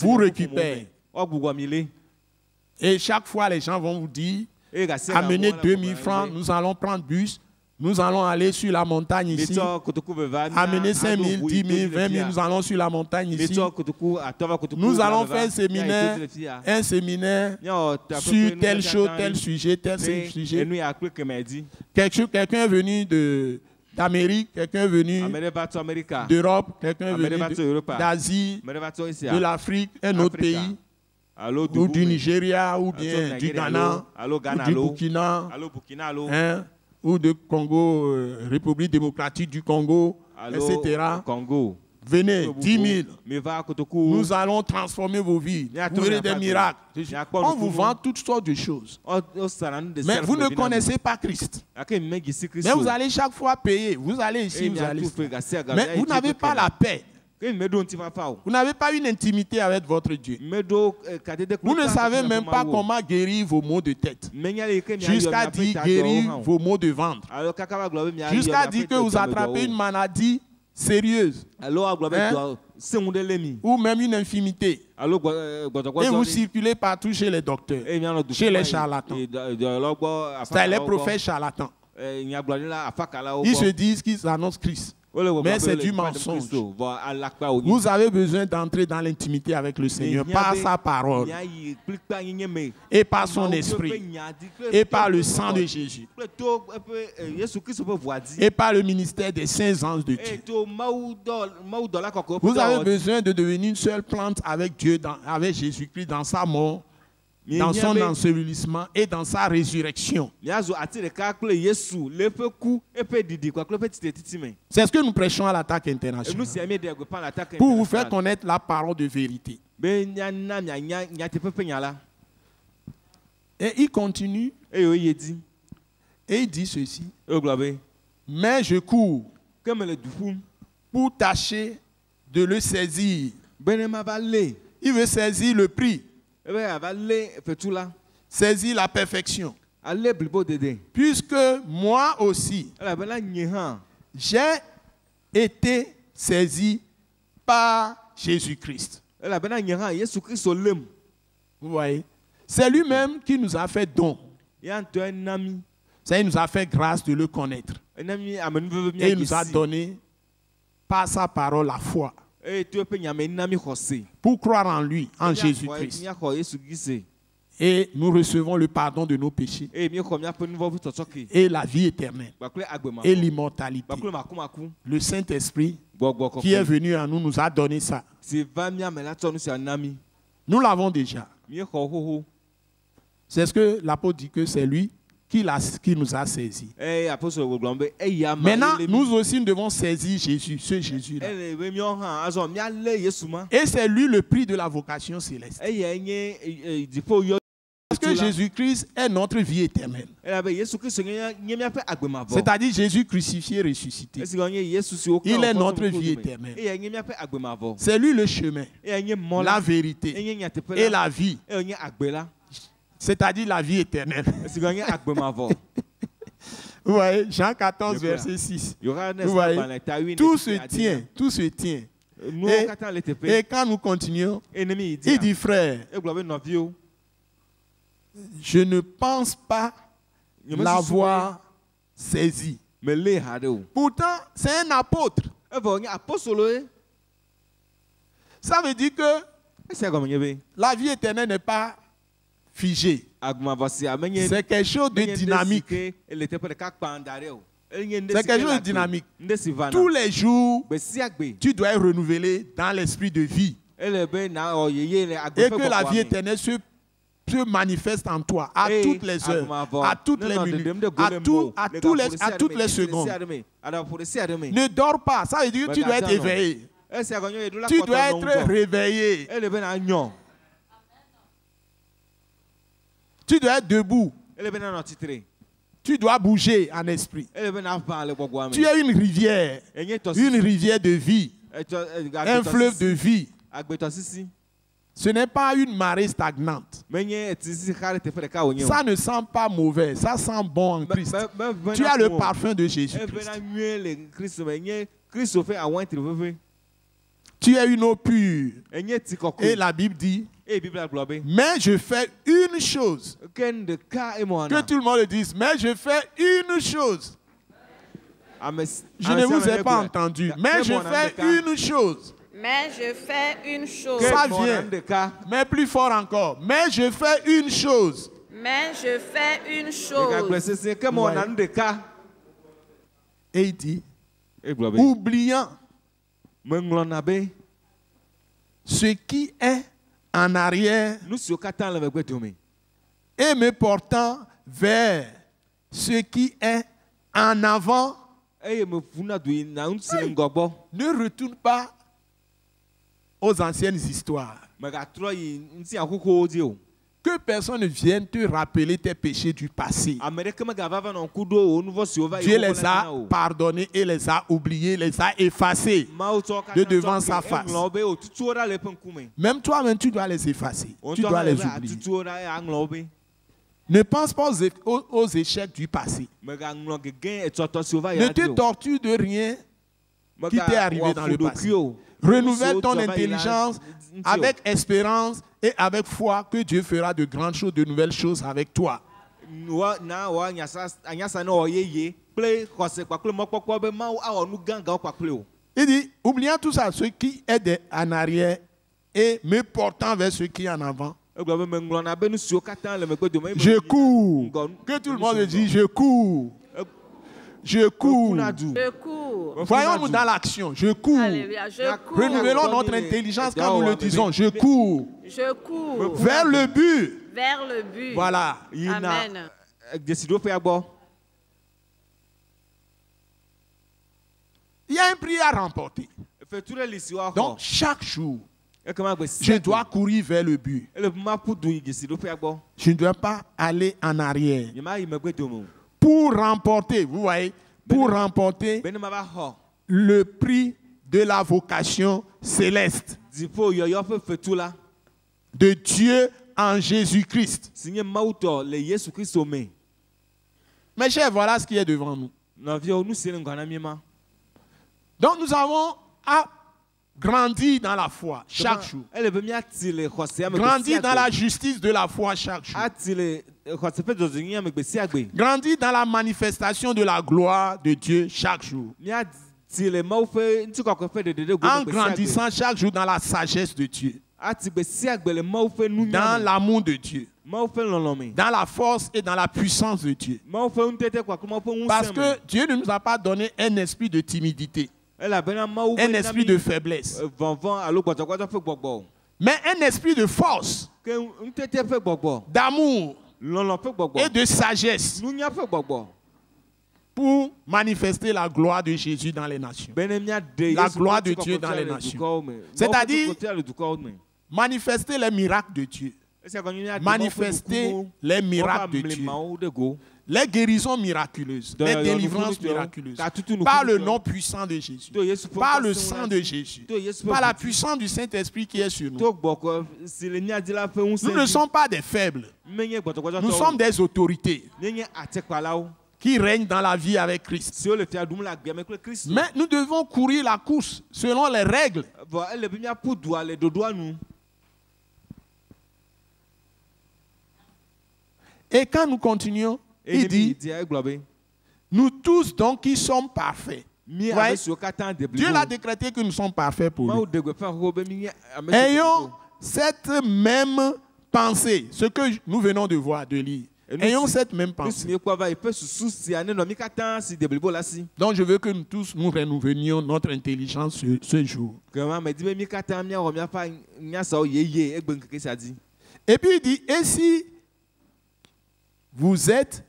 vous récupérez. Et chaque fois, les gens vont vous dire, amenez 2000 francs, nous allons prendre bus, nous allons aller sur la montagne ici. Amenez 5 000, 10 000, 20 000, nous allons sur la montagne ici. Nous allons faire un séminaire sur telle chose, tel sujet, tel sujet. Quelqu'un est venu d'Amérique, quelqu'un est venu d'Europe, quelqu'un est venu d'Asie, de l'Afrique, un autre pays, ou du Nigeria, ou bien du Ghana, ou du Burkina, ou du Congo, République démocratique du Congo, etc. Venez, 10 000. Nous allons transformer vos vies. Vous verrez des miracles. On vous vend toutes sortes de choses. Mais vous ne connaissez pas Christ. Mais vous allez chaque fois payer. Vous allez ici, vous allez ici. Mais vous n'avez pas la paix. Vous n'avez pas une intimité avec votre Dieu. Vous ne savez même pas comment guérir vos maux de tête. Jusqu'à dire guérir vos maux de ventre. Jusqu'à dire que vous attrapez une maladie sérieuse. Ou même une infirmité. Et vous circulez partout chez les docteurs, chez les charlatans. C'est les prophètes charlatans. Ils se disent qu'ils annoncent Christ. Mais c'est du mensonge. Vous avez besoin d'entrer dans l'intimité avec le Seigneur par sa parole et par son esprit et par le sang de Jésus et par le ministère des saints anges de Dieu. Vous avez besoin de devenir une seule plante avec Dieu, avec Jésus-Christ dans sa mort, dans son ensevelissement et dans sa résurrection. C'est ce que nous prêchons à l'Attaque internationale. Pour vous faire connaître la parole de vérité. Et il continue. Et il dit ceci. Mais je cours pour tâcher de le saisir. Il veut saisir le prix. Saisir la perfection. Puisque moi aussi, j'ai été saisi par Jésus-Christ. Vous voyez? C'est lui-même qui nous a fait don. Ça, il nous a fait grâce de le connaître. Et il nous a donné par sa parole la foi. Pour croire en lui, en Jésus-Christ. Et nous recevons le pardon de nos péchés. Et la vie éternelle. Et l'immortalité. Le Saint-Esprit qui est venu à nous nous a donné ça. Nous l'avons déjà. C'est ce que l'apôtre dit que c'est lui qui nous a saisis. Maintenant, nous aussi nous devons saisir Jésus, ce Jésus-là. Et c'est lui le prix de la vocation céleste. Parce que Jésus-Christ est notre vie éternelle. C'est-à-dire Jésus crucifié et ressuscité. Il est notre vie éternelle. C'est lui le chemin, la vérité et la vie. C'est-à-dire la vie éternelle. Vous voyez, Jean 14, verset 6. Vous voyez, tout se tient. Et quand nous continuons, il dit, frère, je ne pense pas l'avoir saisi. me le ha de o. Pourtant, c'est un apôtre. E vo nya apostolo e. Ça veut dire que Ese go menye be. la vie éternelle n'est pas figée. Aguma vosi amenye. C'est quelque chose de dynamique. Elle était pour ka pandare o. C'est quelque chose de dynamique. Tous Tous les jours, les tu dois être renouvelé dans l'esprit de vie. Et que la vie éternelle se manifeste en toi à toutes les heures, à toutes les minutes, à toutes les secondes. Ne dors pas, ça veut dire que tu dois être éveillé. Tu dois être réveillé. Tu dois être debout. Tu dois bouger en esprit. Tu es une rivière de vie, un fleuve de vie. Ce n'est pas une marée stagnante. Ça ne sent pas mauvais, ça sent bon en Christ. Tu as le parfum de Jésus-Christ. Tu es une eau pure. Et la Bible dit, mais je fais une chose. Que tout le monde le dise, mais je fais une chose. Je ne vous ai pas entendu, mais je fais une chose. Mais je fais une chose. Ça vient, mais plus fort encore. Mais je fais une chose. Mais je fais une chose. Et il dit, oubliant ce qui est en arrière et me portant vers ce qui est en avant, ne retourne pas aux anciennes histoires. Que personne ne vienne te rappeler tes péchés du passé. Dieu les a pardonnés et les a oubliés, les a effacés de devant sa face. Même toi-même, tu dois les effacer. Tu dois les oublier. Ne pense pas aux échecs du passé. Ne te torture de rien qui t'est arrivé dans le passé. Renouvelle ton intelligence avec espérance et avec foi que Dieu fera de grandes choses, de nouvelles choses avec toi. Il dit, oubliant tout ça, ce qui est en arrière et me portant vers ce qui est en avant. Je cours. Que tout le monde dise, je cours. Je cours. Je cours. Voyons-nous dans l'action. Je cours. Alléluia, je cours. Renouvelons notre intelligence quand nous le disons. Je cours. Je cours. Vers le but. Vers le but. Voilà. Amen. Il y a un prix à remporter. Donc, chaque jour, je dois courir vers le but. Je ne dois pas aller en arrière. Pour remporter, vous voyez, pour remporter le prix de la vocation céleste de Dieu en Jésus-Christ. Mes chers, voilà ce qui est devant nous. Donc nous avons à grandir dans la foi chaque jour. Grandir dans la justice de la foi chaque jour. Grandir dans la manifestation de la gloire de Dieu chaque jour. En grandissant chaque jour dans la sagesse de Dieu. Dans l'amour de Dieu. Dans la force et dans la puissance de Dieu. Parce que Dieu ne nous a pas donné un esprit de timidité. Un esprit de faiblesse. Mais un esprit de force, d'amour et de sagesse pour manifester la gloire de Jésus dans les nations. La gloire de Dieu dans les nations. C'est-à-dire manifester les miracles de Dieu. Manifester les miracles de Dieu. Les guérisons miraculeuses, les délivrances miraculeuses, par le nom puissant de Jésus, par le sang de Jésus, par la puissance du Saint-Esprit qui est sur nous. Nous ne sommes pas des faibles, nous sommes des autorités qui règnent dans la vie avec Christ. Mais nous devons courir la course selon les règles. Et quand nous continuons, il dit, Nous tous donc qui sommes parfaits. Mi Ouais. ame siwo katã de Dieu blibo. l'a décrété que nous sommes parfaits pour Mawu lui. de gbeƒã xoxo be mi nye ame siwo Ayons blibo. cette même pensée, ce que nous venons de voir, de lire. Et nous, Ayons cette même Nu si pensée. mi kpɔ va yi ƒe susu sia nenɔ mi katã si de blibo la si. Donc je veux que nous tous nous renouvelions notre intelligence ce jour. Gema me di be mi katã miawɔ miaƒe nyasawo yeye egbe ŋkeke sia dzi. Et puis il dit, et si vous êtes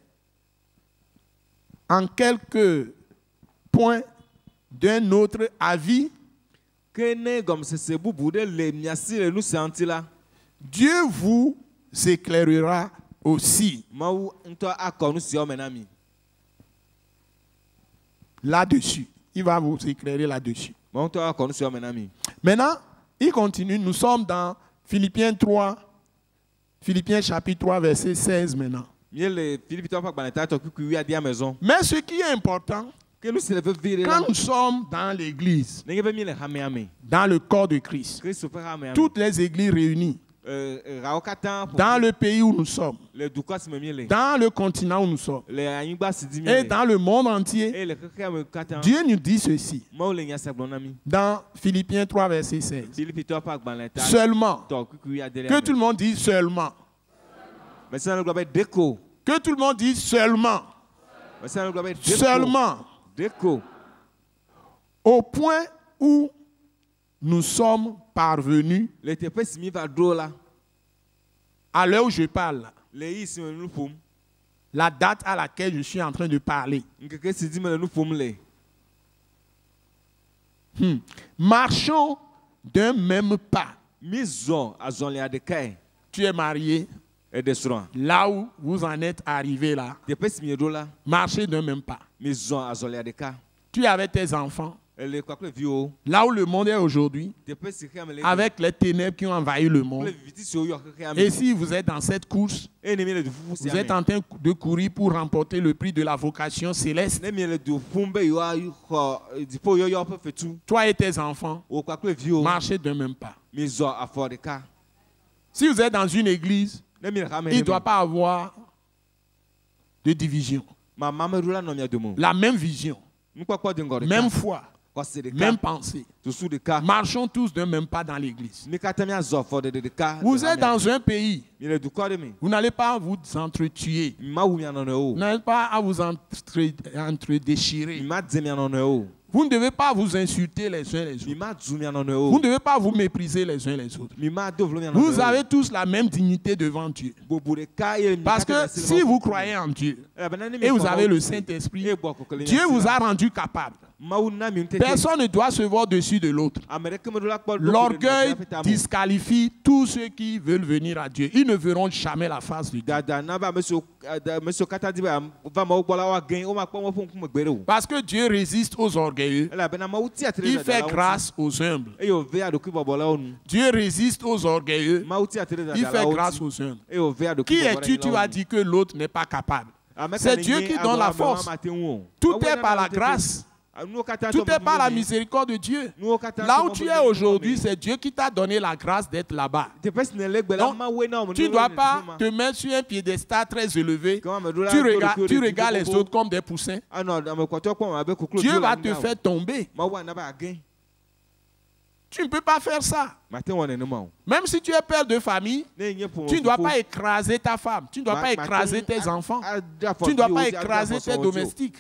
en quelque point d'un autre avis, Ke ne gɔmesese bubu ɖe le mia si le nu sia ŋuti la, Dieu vous éclairera aussi Mawu ŋutɔ akɔ nu siawo me na mi. là-dessus. Il va vous éclairer là-dessus. Mawu ŋutɔ akɔ nu siawo me na mi. Maintenant, il continue. Nous sommes dans Philippiens 3, Philippiens chapitre 3, verset 16 maintenant. Mie le Filipitɔwo ƒe agbalẽ tatɔ kpukpui 10 me zɔm. Mais ce qui est important, Ke nu si le vevi ɖe la, quand nous sommes dans l'église, nenye be mi le hamea me, dans le corps de Christ, Kristo ƒe hamea me, toutes les églises réunies, rawo katã ƒo dans le pays où nous sommes, le dukɔ si me mi le, dans le continent où nous sommes, le anyigba si dzi mi et le, dans le monde entier, eye le xexea me katã, Dieu nous dit ceci, Mawu le nya sia gblɔm na mi. dans Philippiens 3, verset 16. Filipitɔwo ƒe agbalẽ Seulement, tatɔ kpukpui 10 que tout le monde dise seulement, Mese ne gblɔ be deko, que tout le monde dise seulement, mese ne gblɔ be deko, seulement, deko, au point où nous sommes parvenus, le teƒe si mi va ɖo la, à l'heure où je parle, là, le yi si me le nu ƒom, la date à laquelle je suis en train de parler. ŋkeke si dzi me le nu ƒom le, Marchons d'un même pas. mi zɔ azɔlia ɖekae, Tu es marié, eɖe srɔ̃a, là où vous en êtes arrivé là, teƒe si mi ɖo la, marchez d'un même pas. mi zɔ azɔlia ɖeka, Tu es avec tes enfants, ele kpakple viwo, là où le monde est aujourd'hui, teƒe si xea me le, avec les ténèbres qui ont envahi le kple monde. viviti siwo yɔ xexea me, Et si vous êtes dans cette course, eye ne mi le du ƒuƒu vous sia êtes me, en train de courir pour remporter le prix de la vocation céleste, ne mi le du ƒum be yewoaxɔ dziƒoyɔyɔ ƒe fetu, toi et tes enfants, wo kpakple viwo, marchez d'un même pas. mi zɔ afɔ ɖeka, Si vous êtes dans une église, ne mi le hame il ne ɖe doit me, pas avoir de division. mamameɖola nɔ mia dome o, La même vision, nukpɔkpɔ de ŋgɔ même ɖeka, foi, xɔse même ɖeka, pensée. susu ɖeka, Marchons tous d'un même pas dans l'église. mi katã miazɔ afɔ ɖeɖe ɖeka. Vous le êtes hamea. dans un pays, Mi le dukɔ ɖe me, vous n'allez pas vous entretuer. mi ma wu mia nɔnɔewo Vous o, n'allez pas à vous mi entre-déchirer. ma dze mia nɔnɔewo o, Vous ne devez pas vous insulter les uns les mi autres. ma dzu mia Vous nɔnɔewo ne o, devez pas vous mépriser les uns les autres. mi ma do vlo mia Vous nɔnɔewo avez o. tous la même dignité devant Dieu. Bubu ɖeka ye mi Parce katã que le si le si Mawu vous ŋkume. croyez en Dieu Elabena ne mi et vous xɔ avez Mawu le dzi, Saint-Esprit, eye gbɔ kɔkɔle Dieu mia vous si a la, rendu capable. Mawu na mi ŋutete. Personne ne doit se voir au-dessus de l'autre. Ame ɖeke meɖola kpɔ ɖo L'orgueil ɖe nɔvia ƒe tame o. disqualifie tous ceux qui veulent venir à Dieu. Ils ne verront jamais la face de Dieu. Dada na be ame siwo katã di be va Mawu gbɔ la woagẽ, womakpɔ Mawu ƒe ŋkume gbe ɖe o. Parce que Dieu résiste aux orgueilleux. Elabena Mawu tia tre Il ɖe fait dadalawo ŋuti, grâce aux humbles. eye wòvea ɖokuibɔbɔlawo nu. Dieu résiste aux orgueilleux. Mawu tia tre ɖe Il fait dadalawo grâce ŋuti, aux humbles. eye wòvea Qui es-tu? Tu ɖokuibɔbɔlawo as nu. dit que l'autre n'est pas capable. Ame ka C'est ne Dieu nye qui donne la agblɔ ame force. ma mate ŋu o. Tout Mawu est ya par na la ŋutete. grâce. Nuwo katã Tout tɔ est par la me. miséricorde de Dieu. Nuwo katã Là tɔ où me tu be es nuwo aujourd'hui, me. c'est Dieu qui t'a donné la grâce d'être là-bas. Teƒe si ne le gbe la, Donc, Mawu na wo tu ne dois pas te mettre sur un piédestal très élevé. Tu regardes les autres comme des poussins. Dieu va te faire tomber. Tu ne peux pas faire ça. Même si tu es père de famille, tu ne dois pas écraser ta femme. Tu ne dois pas écraser tes enfants. Tu ne dois pas écraser tes domestiques.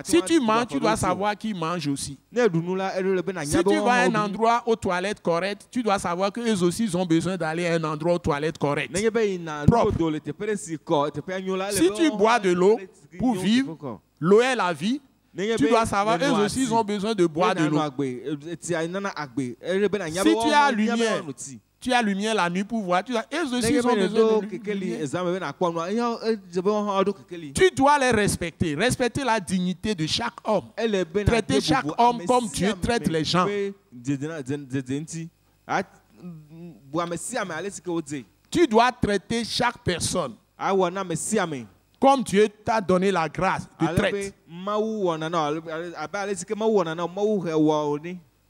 Si tu manges, tu dois savoir qui mange aussi. Si tu vas à un endroit aux toilettes correctes, tu dois savoir qu'eux aussi ils ont besoin d'aller à un endroit aux toilettes correctes. Si tu bois de l'eau pour vivre, l'eau est la vie. Tu dois savoir, eux aussi, ils ont besoin de boire de l'eau. Si tu as lumière la nuit pour voir, eux aussi, ils ont besoin de lumière. Tu dois les respecter. Respecter la dignité de chaque homme. Traiter chaque homme comme Dieu traite les gens. Tu dois traiter chaque personne comme Dieu t'a donné la grâce de traiter.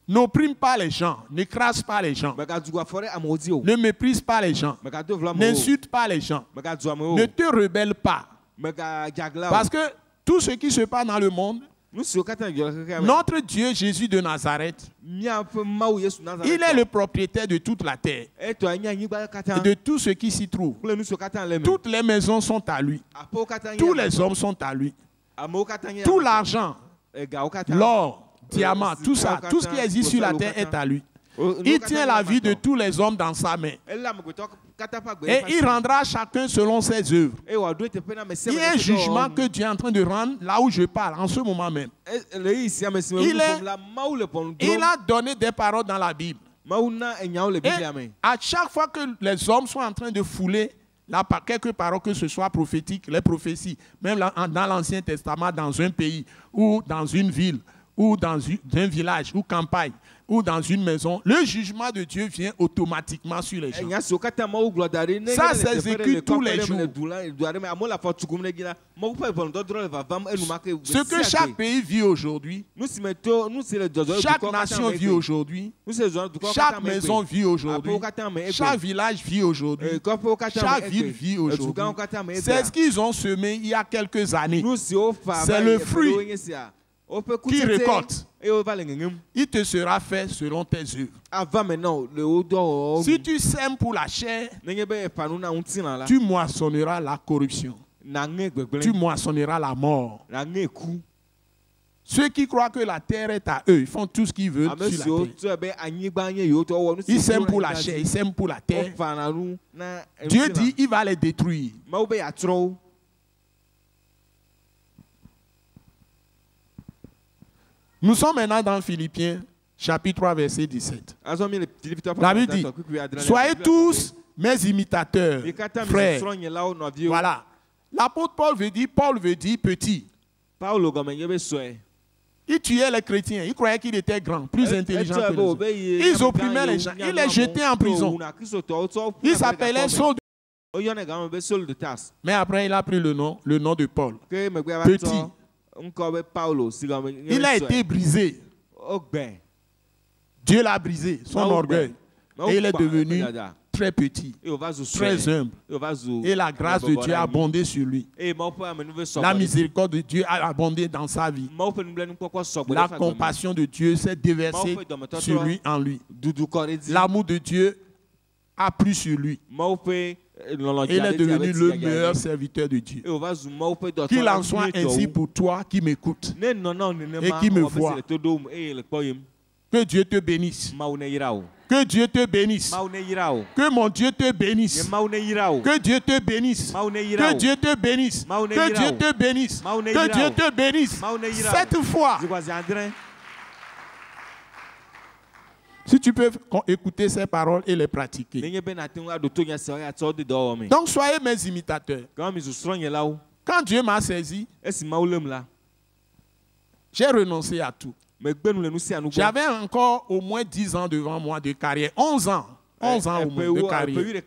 N'opprime pas les gens, n'écrase pas les gens, ne méprise pas les gens, n'insulte pas les gens, ne te rebelle pas. Parce que tout ce qui se passe dans le monde, notre Dieu Jésus de Nazareth, il est le propriétaire de toute la terre et de tout ce qui s'y trouve. Toutes les maisons sont à lui. Tous les hommes sont à lui. Tout l'argent, l'or, diamant, tout ça, tout ce qui existe sur la terre est à lui. Il tient la vie de tous les hommes dans sa main. Et il rendra chacun selon ses œuvres. Il y a un jugement que Dieu est en train de rendre là où je parle, en ce moment même. Il a donné des paroles dans la Bible. Et à chaque fois que les hommes sont en train de fouler quelques paroles, que ce soit prophétiques, les prophéties, même dans l'Ancien Testament, dans un pays, ou dans une ville, ou dans un village, ou campagne, ou dans une maison, le jugement de Dieu vient automatiquement sur les gens. Ça s'exécute tous les jours. Ce que chaque pays vit aujourd'hui, chaque nation vit aujourd'hui, chaque maison vit aujourd'hui, chaque village vit aujourd'hui, chaque ville vit aujourd'hui. C'est ce qu'ils ont semé il y a quelques années. C'est le fruit qui récolte. Il te sera fait selon tes œuvres. Si tu sèmes pour la chair, tu moissonneras la corruption. Tu moissonneras la mort. Ceux qui croient que la terre est à eux, ils font tout ce qu'ils veulent sur la terre. Ils sèment pour la chair, ils sèment pour la terre. Dieu dit il va les détruire. Nous sommes maintenant dans Philippiens, chapitre 3, verset 17. La Bible dit, soyez tous mes imitateurs, frères. Voilà. L'apôtre Paul veut dire petit. Il tuait les chrétiens. Il croyait qu'il était grand, plus intelligent que les autres. Ils opprimaient les gens. Il les jetait en prison. Il s'appelait Saul de Tarse. Mais après, il a pris le nom de Paul. Petit. Il a été brisé. Dieu l'a brisé, son orgueil. Et il est devenu très petit, très humble. Et la grâce de Dieu a abondé sur lui. La miséricorde de Dieu a abondé dans sa vie. La compassion de Dieu s'est déversée sur lui, en lui. L'amour de Dieu a plu sur lui. Il est devenu le meilleur serviteur de Dieu. Qu'il en soit ainsi pour toi qui m'écoutes et qui me vois. Que Dieu te bénisse. Que Dieu te bénisse. Que mon Dieu te bénisse. Que Dieu te bénisse. Que Dieu te bénisse. Que Dieu te bénisse. Que Dieu te bénisse. Cette fois, si tu peux écouter ces paroles et les pratiquer. Donc soyez mes imitateurs. Quand Dieu m'a saisi, j'ai renoncé à tout. J'avais encore au moins 10 ans devant moi de carrière. 11 ans. 11 ans au moins de carrière.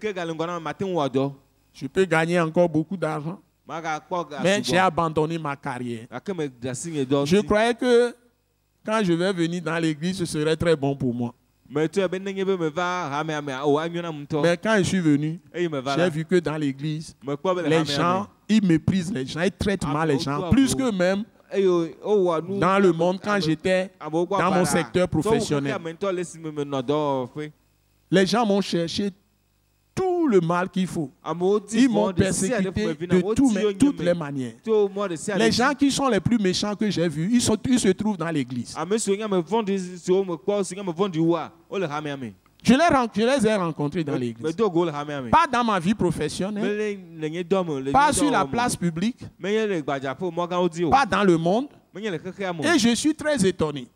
Je peux gagner encore beaucoup d'argent. Mais j'ai abandonné ma carrière. Je croyais que quand je vais venir dans l'église, ce serait très bon pour moi. Mais quand je suis venu, j'ai vu que dans l'église, les gens, ils méprisent les gens, ils traitent mal les gens, plus que même dans le monde quand j'étais dans mon secteur professionnel. Les gens m'ont cherché tout le mal qu'il faut. Ils m'ont persécuté de toutes les manières. Les gens qui sont les plus méchants que j'ai vus, ils se trouvent dans l'église. Je les ai rencontrés dans l'église. Pas dans ma vie professionnelle. Pas sur la place publique. Pas dans le monde. Et je suis très étonné.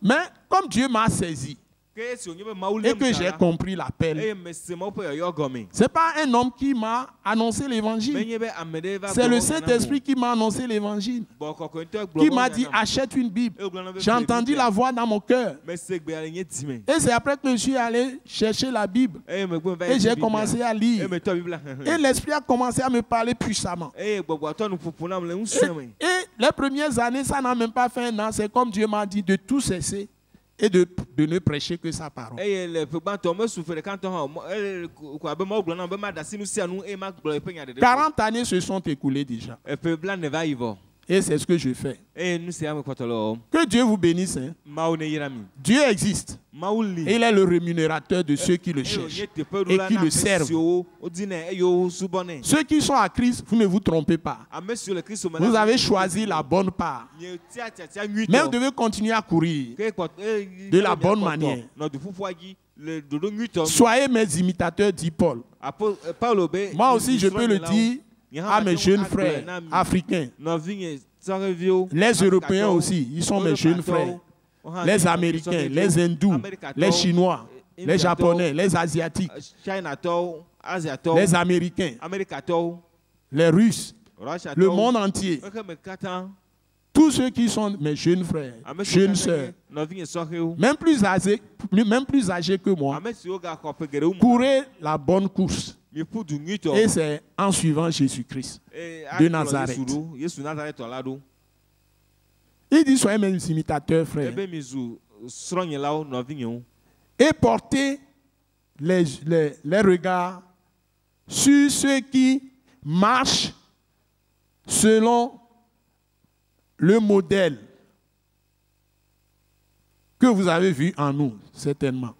Mais comme Dieu m'a saisi, et que j'ai compris l'appel, ce n'est pas un homme qui m'a annoncé l'évangile. C'est le Saint-Esprit qui m'a annoncé l'évangile. Qui m'a dit achète une Bible. J'ai entendu la voix dans mon cœur. Et c'est après que je suis allé chercher la Bible. Et j'ai commencé à lire. Et l'Esprit a commencé à me parler puissamment. Et les premières années, ça n'a même pas fait un an. C'est comme Dieu m'a dit de tout cesser et de ne prêcher que sa parole. 40 années se sont écoulées déjà. Et c'est ce que je fais. Que Dieu vous bénisse. Hein. Dieu existe. Et il est le rémunérateur de ceux qui le cherchent et qui le servent. Ceux qui sont à Christ, vous ne vous trompez pas. Vous avez choisi la bonne part. Mais vous devez continuer à courir de la bonne manière. Soyez mes imitateurs, dit Paul. Moi aussi, je peux le dire à mes jeunes frères africains. Les Européens aussi, ils sont mes jeunes frères. Les Américains, les Hindous, les Chinois, les Japonais, les Asiatiques, les Américains, les Russes, le monde entier. Tous ceux qui sont mes jeunes frères, jeunes sœurs, même plus âgés que moi, courez la bonne course. Et c'est en suivant Jésus-Christ de Nazareth. Il dit, soyez mes imitateurs, frères. Et portez les regards sur ceux qui marchent selon le modèle que vous avez vu en nous, certainement.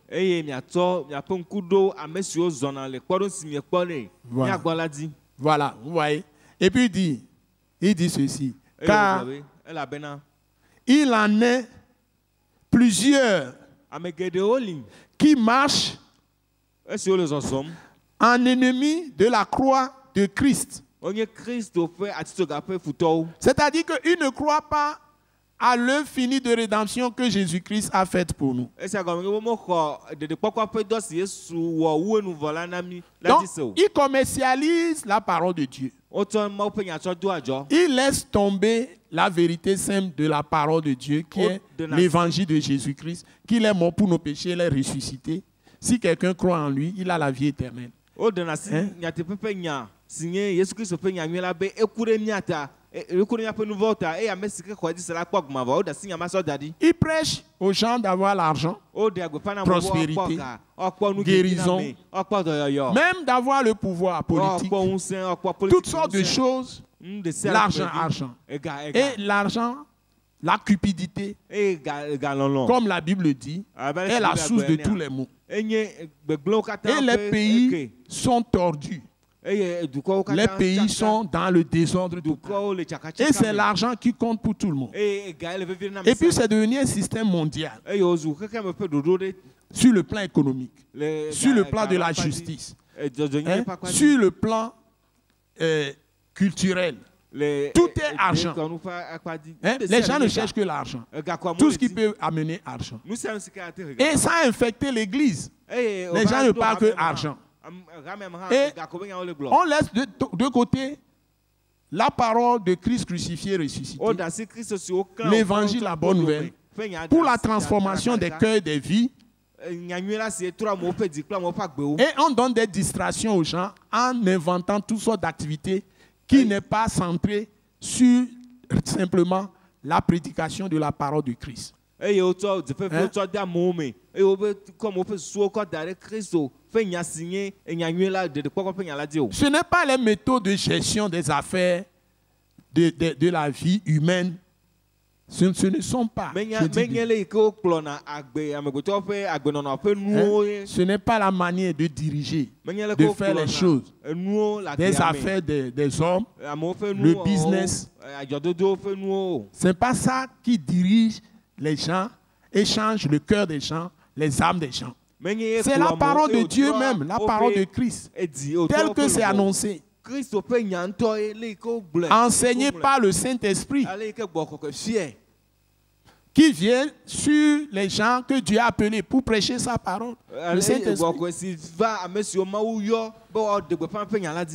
Voilà, vous voyez. Et puis il dit ceci. Car il en est plusieurs qui marchent en ennemi de la croix de Christ. C'est-à-dire qu'ils ne croient pas à l'œuvre finie de rédemption que Jésus-Christ a faite pour nous. Donc, ils commercialisent la parole de Dieu. Ils laissent tomber la vérité simple de la parole de Dieu, qui est l'évangile de Jésus-Christ, qu'il est mort pour nos péchés, il est ressuscité. Si quelqu'un croit en lui, il a la vie éternelle. Hein? Il prêche aux gens d'avoir l'argent, prospérité, guérison, même d'avoir le pouvoir politique, toutes sortes de choses, l'argent. Et l'argent, la cupidité, comme la Bible dit, est la source de tous les maux. Et les pays sont tordus. Les pays sont dans le désordre total. Et c'est l'argent qui compte pour tout le monde. Et puis c'est devenu un système mondial. Sur le plan économique, sur le plan de la justice, sur le plan culturel. Tout est argent. Les gens ne cherchent que l'argent. Tout ce qui peut amener argent. Et ça a infecté l'église. Les gens ne parlent que argent. Et on laisse de côté la parole de Christ crucifié et ressuscité, l'évangile, la bonne nouvelle, pour la transformation des cœurs et des vies. Et on donne des distractions aux gens en inventant toutes sortes d'activités qui n'est pas centrées sur simplement la prédication de la parole de Christ. Ce n'est pas les méthodes de gestion des affaires de la vie humaine. Ce ne sont pas. Ce n'est pas la manière de diriger, de faire les choses. Des affaires des hommes, le business. Ce n'est pas ça qui dirige les gens et change le cœur des gens, les âmes des gens. C'est la parole de Dieu même, la parole de Christ, telle que c'est annoncé. Enseigné par le Saint-Esprit, qui vient sur les gens que Dieu a appelés pour prêcher sa parole. Le Saint-Esprit.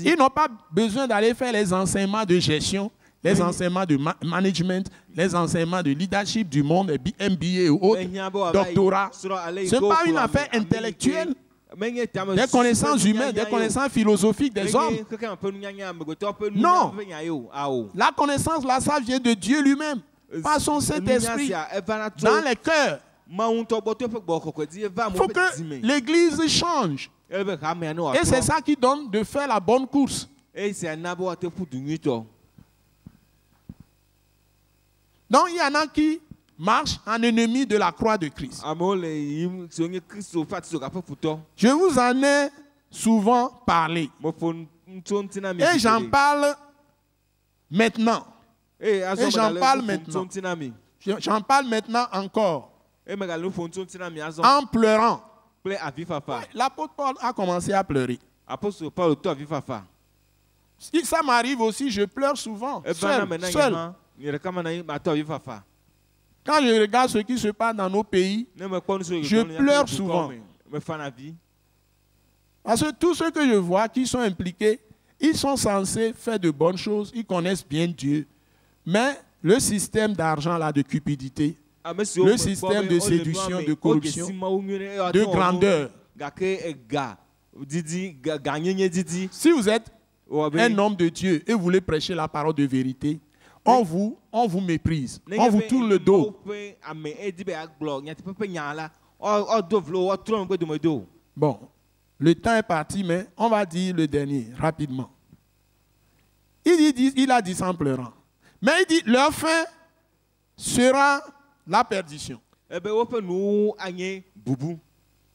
Ils n'ont pas besoin d'aller faire les enseignements de gestion, les enseignements de management, les enseignements de leadership du monde, MBA et autres, doctorat. Ce n'est pas une affaire intellectuelle. Des connaissances humaines, des connaissances philosophiques des hommes. Non. La connaissance, là, ça vient de Dieu lui-même, par son Saint-Esprit, dans les cœurs faut que l'Église change. Et c'est ça qui donne de faire la bonne course. Donc il y en a qui marchent en ennemi de la croix de Christ. Je vous en ai souvent parlé. Et j'en parle maintenant. Et j'en parle maintenant. J'en parle maintenant encore. En pleurant. L'apôtre Paul a commencé à pleurer. Ça m'arrive aussi, je pleure souvent, seul. Quand je regarde ce qui se passe dans nos pays, je pleure souvent. Parce que tous ceux que je vois qui sont impliqués, ils sont censés faire de bonnes choses, ils connaissent bien Dieu. Mais le système d'argent, là, de cupidité, le système de séduction, de corruption, de grandeur. Si vous êtes un homme de Dieu et vous voulez prêcher la parole de vérité, on vous méprise, on vous tourne le dos. Bon, le temps est parti, mais on va dire le dernier, rapidement. Il a dit sans pleurant. Mais il dit, leur fin sera la perdition.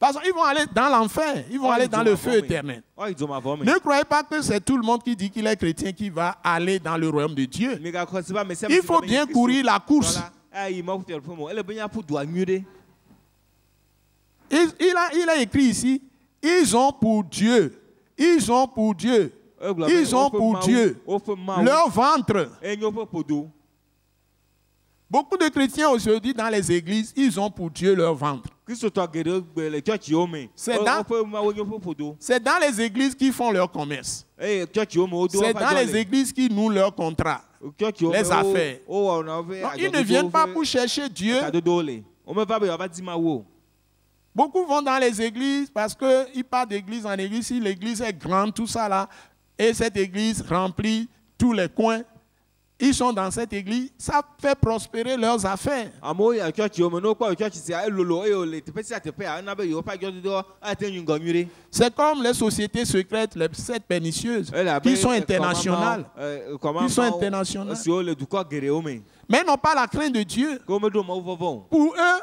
Parce qu'ils vont aller dans l'enfer, ils vont aller dans le feu éternel. Ne croyez pas que c'est tout le monde qui dit qu'il est chrétien qui va aller dans le royaume de Dieu. Il faut bien courir la course. Il a écrit ici, ils ont pour Dieu leur ventre. Beaucoup de chrétiens aujourd'hui dans les églises, ils ont pour Dieu leur ventre. C'est dans les églises qui font leur commerce. C'est dans les églises qui nouent leurs contrats, les affaires. Non, ils ne viennent pas pour chercher Dieu. Beaucoup vont dans les églises parce qu'ils partent d'église en église. Si l'église est grande, tout ça là, et cette église remplit tous les coins, ils sont dans cette église, ça fait prospérer leurs affaires. C'est comme les sociétés secrètes, les 7 pernicieuses, qui sont internationales. Mais n'ont pas la crainte de Dieu. Pour eux,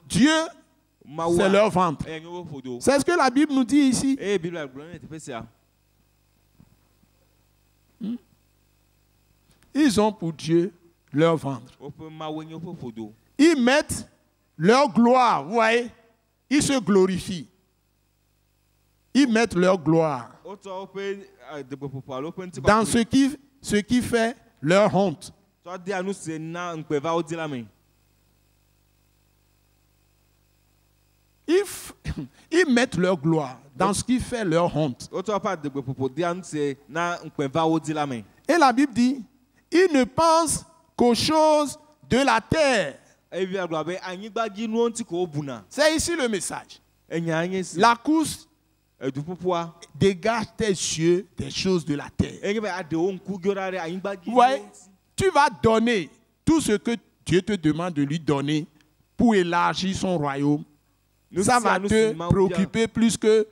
Dieu, c'est leur ventre. C'est ce que la Bible nous dit ici. Ils ont pour Dieu leur ventre. Ils mettent leur gloire, vous voyez, ils se glorifient. Ils mettent leur gloire dans ce qui fait leur honte. Ils mettent leur gloire dans ce qui fait leur honte. Et la Bible dit, ils ne pensent qu'aux choses de la terre. C'est ici le message. La course dégage tes yeux des choses de la terre. Vous voyez, tu vas donner tout ce que Dieu te demande de lui donner pour élargir son royaume. Ça va te préoccuper plus que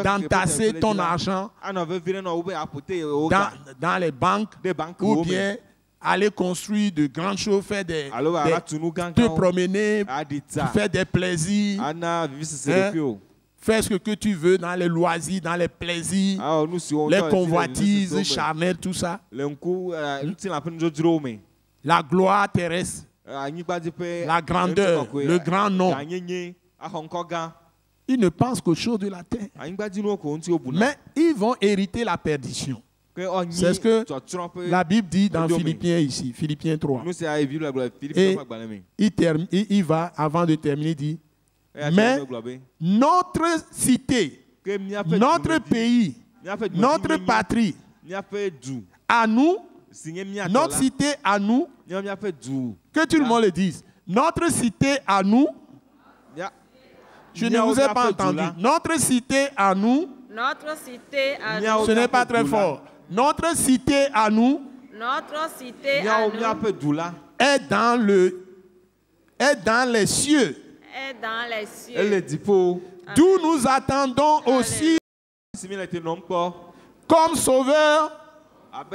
d'entasser ton argent dans les banques ou bien aller construire de grandes choses, faire te promener, faire des plaisirs, faire ce que tu veux dans les loisirs, dans les plaisirs, les convoitises charnelles, tout ça. La gloire terrestre, la grandeur, le grand nom. Ils ne pensent qu'aux choses de la terre. Mais ils vont hériter la perdition. C'est ce que la Bible dit dans Philippiens ici, Philippiens 3. Et il va, avant de terminer, il dit, mais notre cité, notre pays, notre patrie, à nous, notre cité à nous, que tout le monde le dise, notre cité à nous, je ne vous ai pas entendu. Notre cité à nous. Notre cité à nous. Ce n'est pas très fort. Notre cité à nous. Notre cité à nous. Est dans le est dans les cieux, est dans les Elle cieux. dit pour d'où nous attendons aussi Simila était non pas. comme sauveur, Abe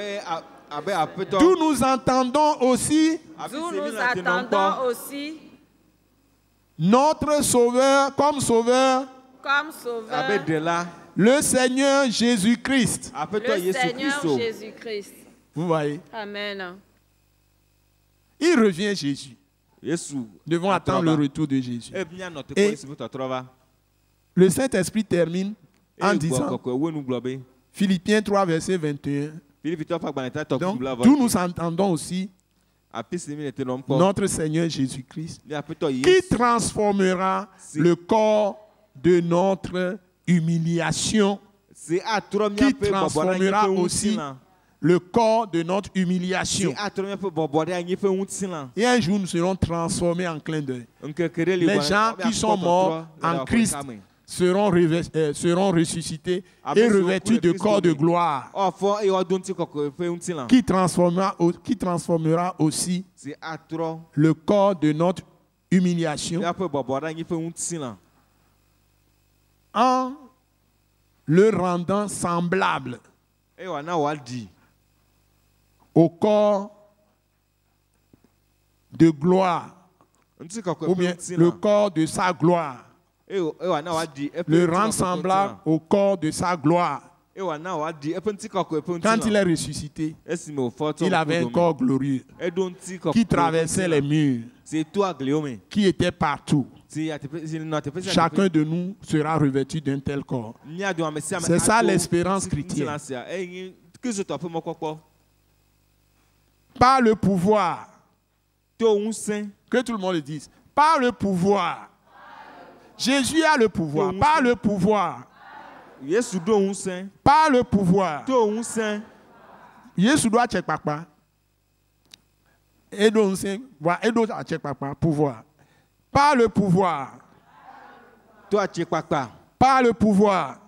d'où nous entendons aussi D'où nous attendons aussi notre sauveur, comme sauveur, comme sauveur Abe de là. le Seigneur Jésus-Christ. Après toi, le Jésus Seigneur Christ. Jésus-Christ. Vous voyez, Amen. il revient Jésus. Jésus. Nous devons attendre le retour de Jésus. Eh bien, notre Et- corps, si vous te trouvez. Le Saint-Esprit termine en disant, Où nous globez. Philippiens 3, verset 21, Philippe, toi, pas baneta, toi, donc, tu l'as d'où nous entendons aussi Après, Simila était non pas. notre Seigneur Jésus-Christ, Mais après toi, qui Jésus. transformera le corps de notre humiliation, C'est à trois qui transformera aussi le corps de notre humiliation. C'est à trois peu boboder à n'y fait un silan. Et un jour, nous serons transformés en clin d'œil. Les gens qui sont morts en Christ seront ressuscités et revêtus de corps de gloire, Oh, faut et on donne quoi fait un silan. qui transformera aussi C'est à trois. le corps de notre humiliation Et après boboder à n'y fait un silan. en le rendant semblable Et on a dit. au corps de gloire, On dit quoi ou bien le corps de sa gloire, Et on a dit. le rendre semblable au corps de sa gloire. Et on a dit. Et petit quoi Quand il est ressuscité, il avait un corps glorieux qui traversait les murs, C'est toi, Guillaume. qui était partout. Chacun de nous sera revêtu d'un tel corps. C'est ça l'espérance chrétienne. Par le pouvoir, que tout le monde le dise, par le pouvoir. Jésus a le pouvoir, par le pouvoir, par le pouvoir. Jésus doit check papa. Et donc, pouvoir. Par le pouvoir. Par le pouvoir.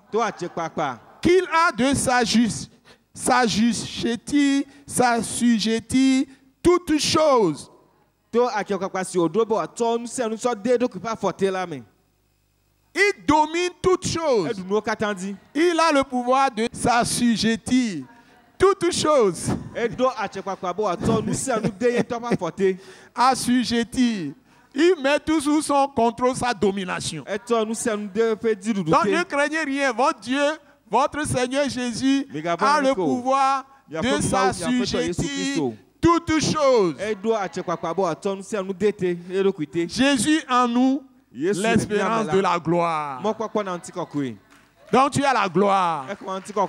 Qu'il a de s'assujettir toutes choses. Il domine toutes choses. Il a le pouvoir de s'assujettir toutes choses. Assujettir. Il met tout sous son contrôle, sa domination. Donc ne craignez rien. Votre Dieu, votre Seigneur Jésus a le pouvoir de s'assujettir toutes choses. Jésus en nous, l'espérance de la gloire. Donc tu as la gloire.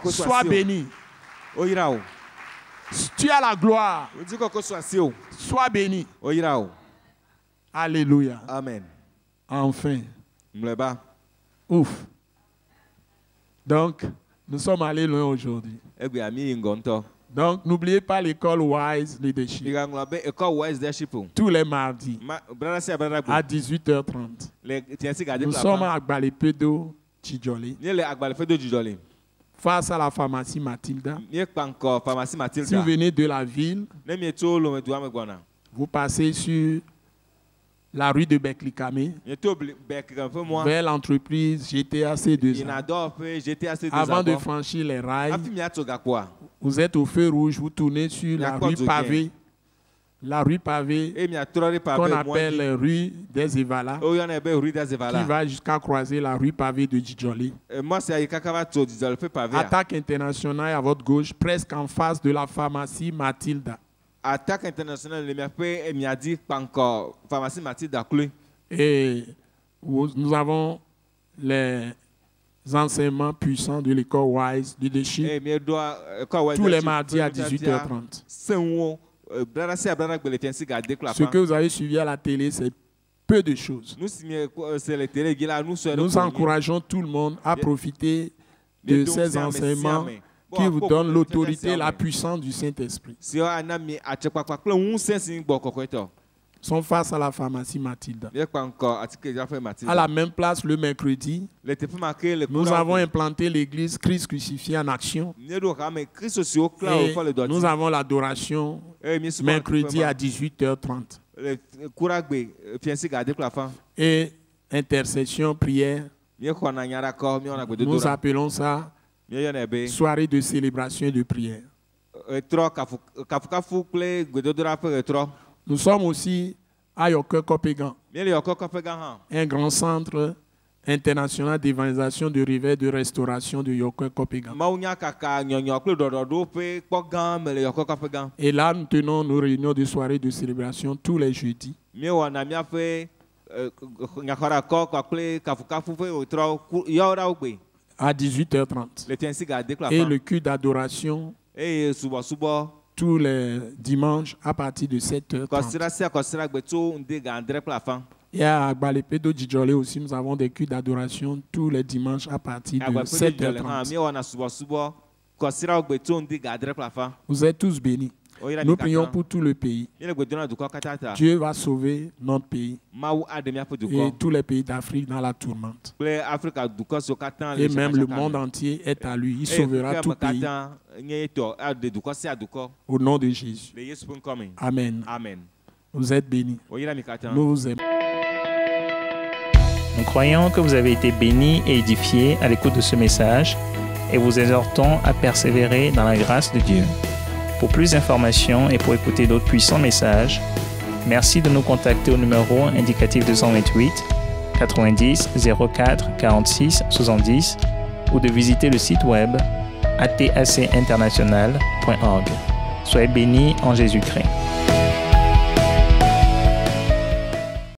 Sois béni. Tu as la gloire. Sois béni. Alléluia. Amen. Enfin. Ouf. Donc, nous sommes allés loin aujourd'hui. Donc, n'oubliez pas l'école Wise Leadership. Tous les mardis à 18h30. Nous sommes à Gbalepedo, Tchidjoli, face à la pharmacie Mathilda. Si vous venez de la ville, vous passez sur la rue de Beklikame, vers l'entreprise GTA C2A. Avant de franchir les rails, vous êtes au feu rouge, vous tournez sur la rue pavée. La rue pavée qu'on appelle la rue des Evala, qui va jusqu'à croiser la rue pavée de Djidjoli. Attaque internationale à votre gauche, presque en face de la pharmacie Mathilda. Attaque internationale, il m'a dit encore pharmacie Mathilda Clé. Et nous avons les enseignements puissants de l'école Wise Leadership tous les mardis à 18h30. Ce que vous avez suivi à la télé, c'est peu de choses. Nous encourageons tout le monde à profiter de ces enseignements qui vous donnent l'autorité et la puissance du Saint-Esprit. Sont face à la pharmacie Mathilda. À la même place, le mercredi, nous avons implanté l'église Christ crucifié en action. Et nous avons l'adoration mercredi à 18h30. le kuragbe fiansi garder plafond. Et intercession, prière, Mieux qu'on a nyara ko mieux on a gbedo nous dora. appelons ça Mieux y en a be. soirée de célébration et de prière. Retro kafu kle gbedo dora pe retro. Nous sommes aussi à Yoke-Kopegan, Mieux le yoko ko pe gan han. un grand centre international d'évangélisation, de réveil, de restauration de Yoke-Kopegan. Ma unya kaka nyonyo kle dododo pe po gan me le yoko ko pe gan. Et là, nous tenons nos réunions de soirée de célébration tous les jeudis. Mieux on a mia fe nyakora ko kle kafu pe retro yora ogbe. À 18h30. Le fiansi garder Et plafond. le culte d'adoration Et subo tous les dimanches à partir de 7h30. Kosira gbeto nde gandre plafond. Et à Agbalepedo Djidjolé aussi, nous avons des cultes d'adoration tous les dimanches à partir de 7h30. Mieux on a subo kosira gbeto nde gandre plafond. Vous êtes tous bénis. Nous prions pour tout le pays. Dieu va sauver notre pays et tous les pays d'Afrique dans la tourmente. Et même le monde entier est à lui. Il sauvera tout pays au nom de Jésus. Amen. Vous êtes bénis. Nous vous aimons. Nous croyons que vous avez été bénis et édifiés à l'écoute de ce message et vous exhortons à persévérer dans la grâce de Dieu. Pour plus d'informations et pour écouter d'autres puissants messages, merci de nous contacter au numéro indicatif 228 90 04 46 70 ou de visiter le site web atacinternational.org. Soyez bénis en Jésus-Christ.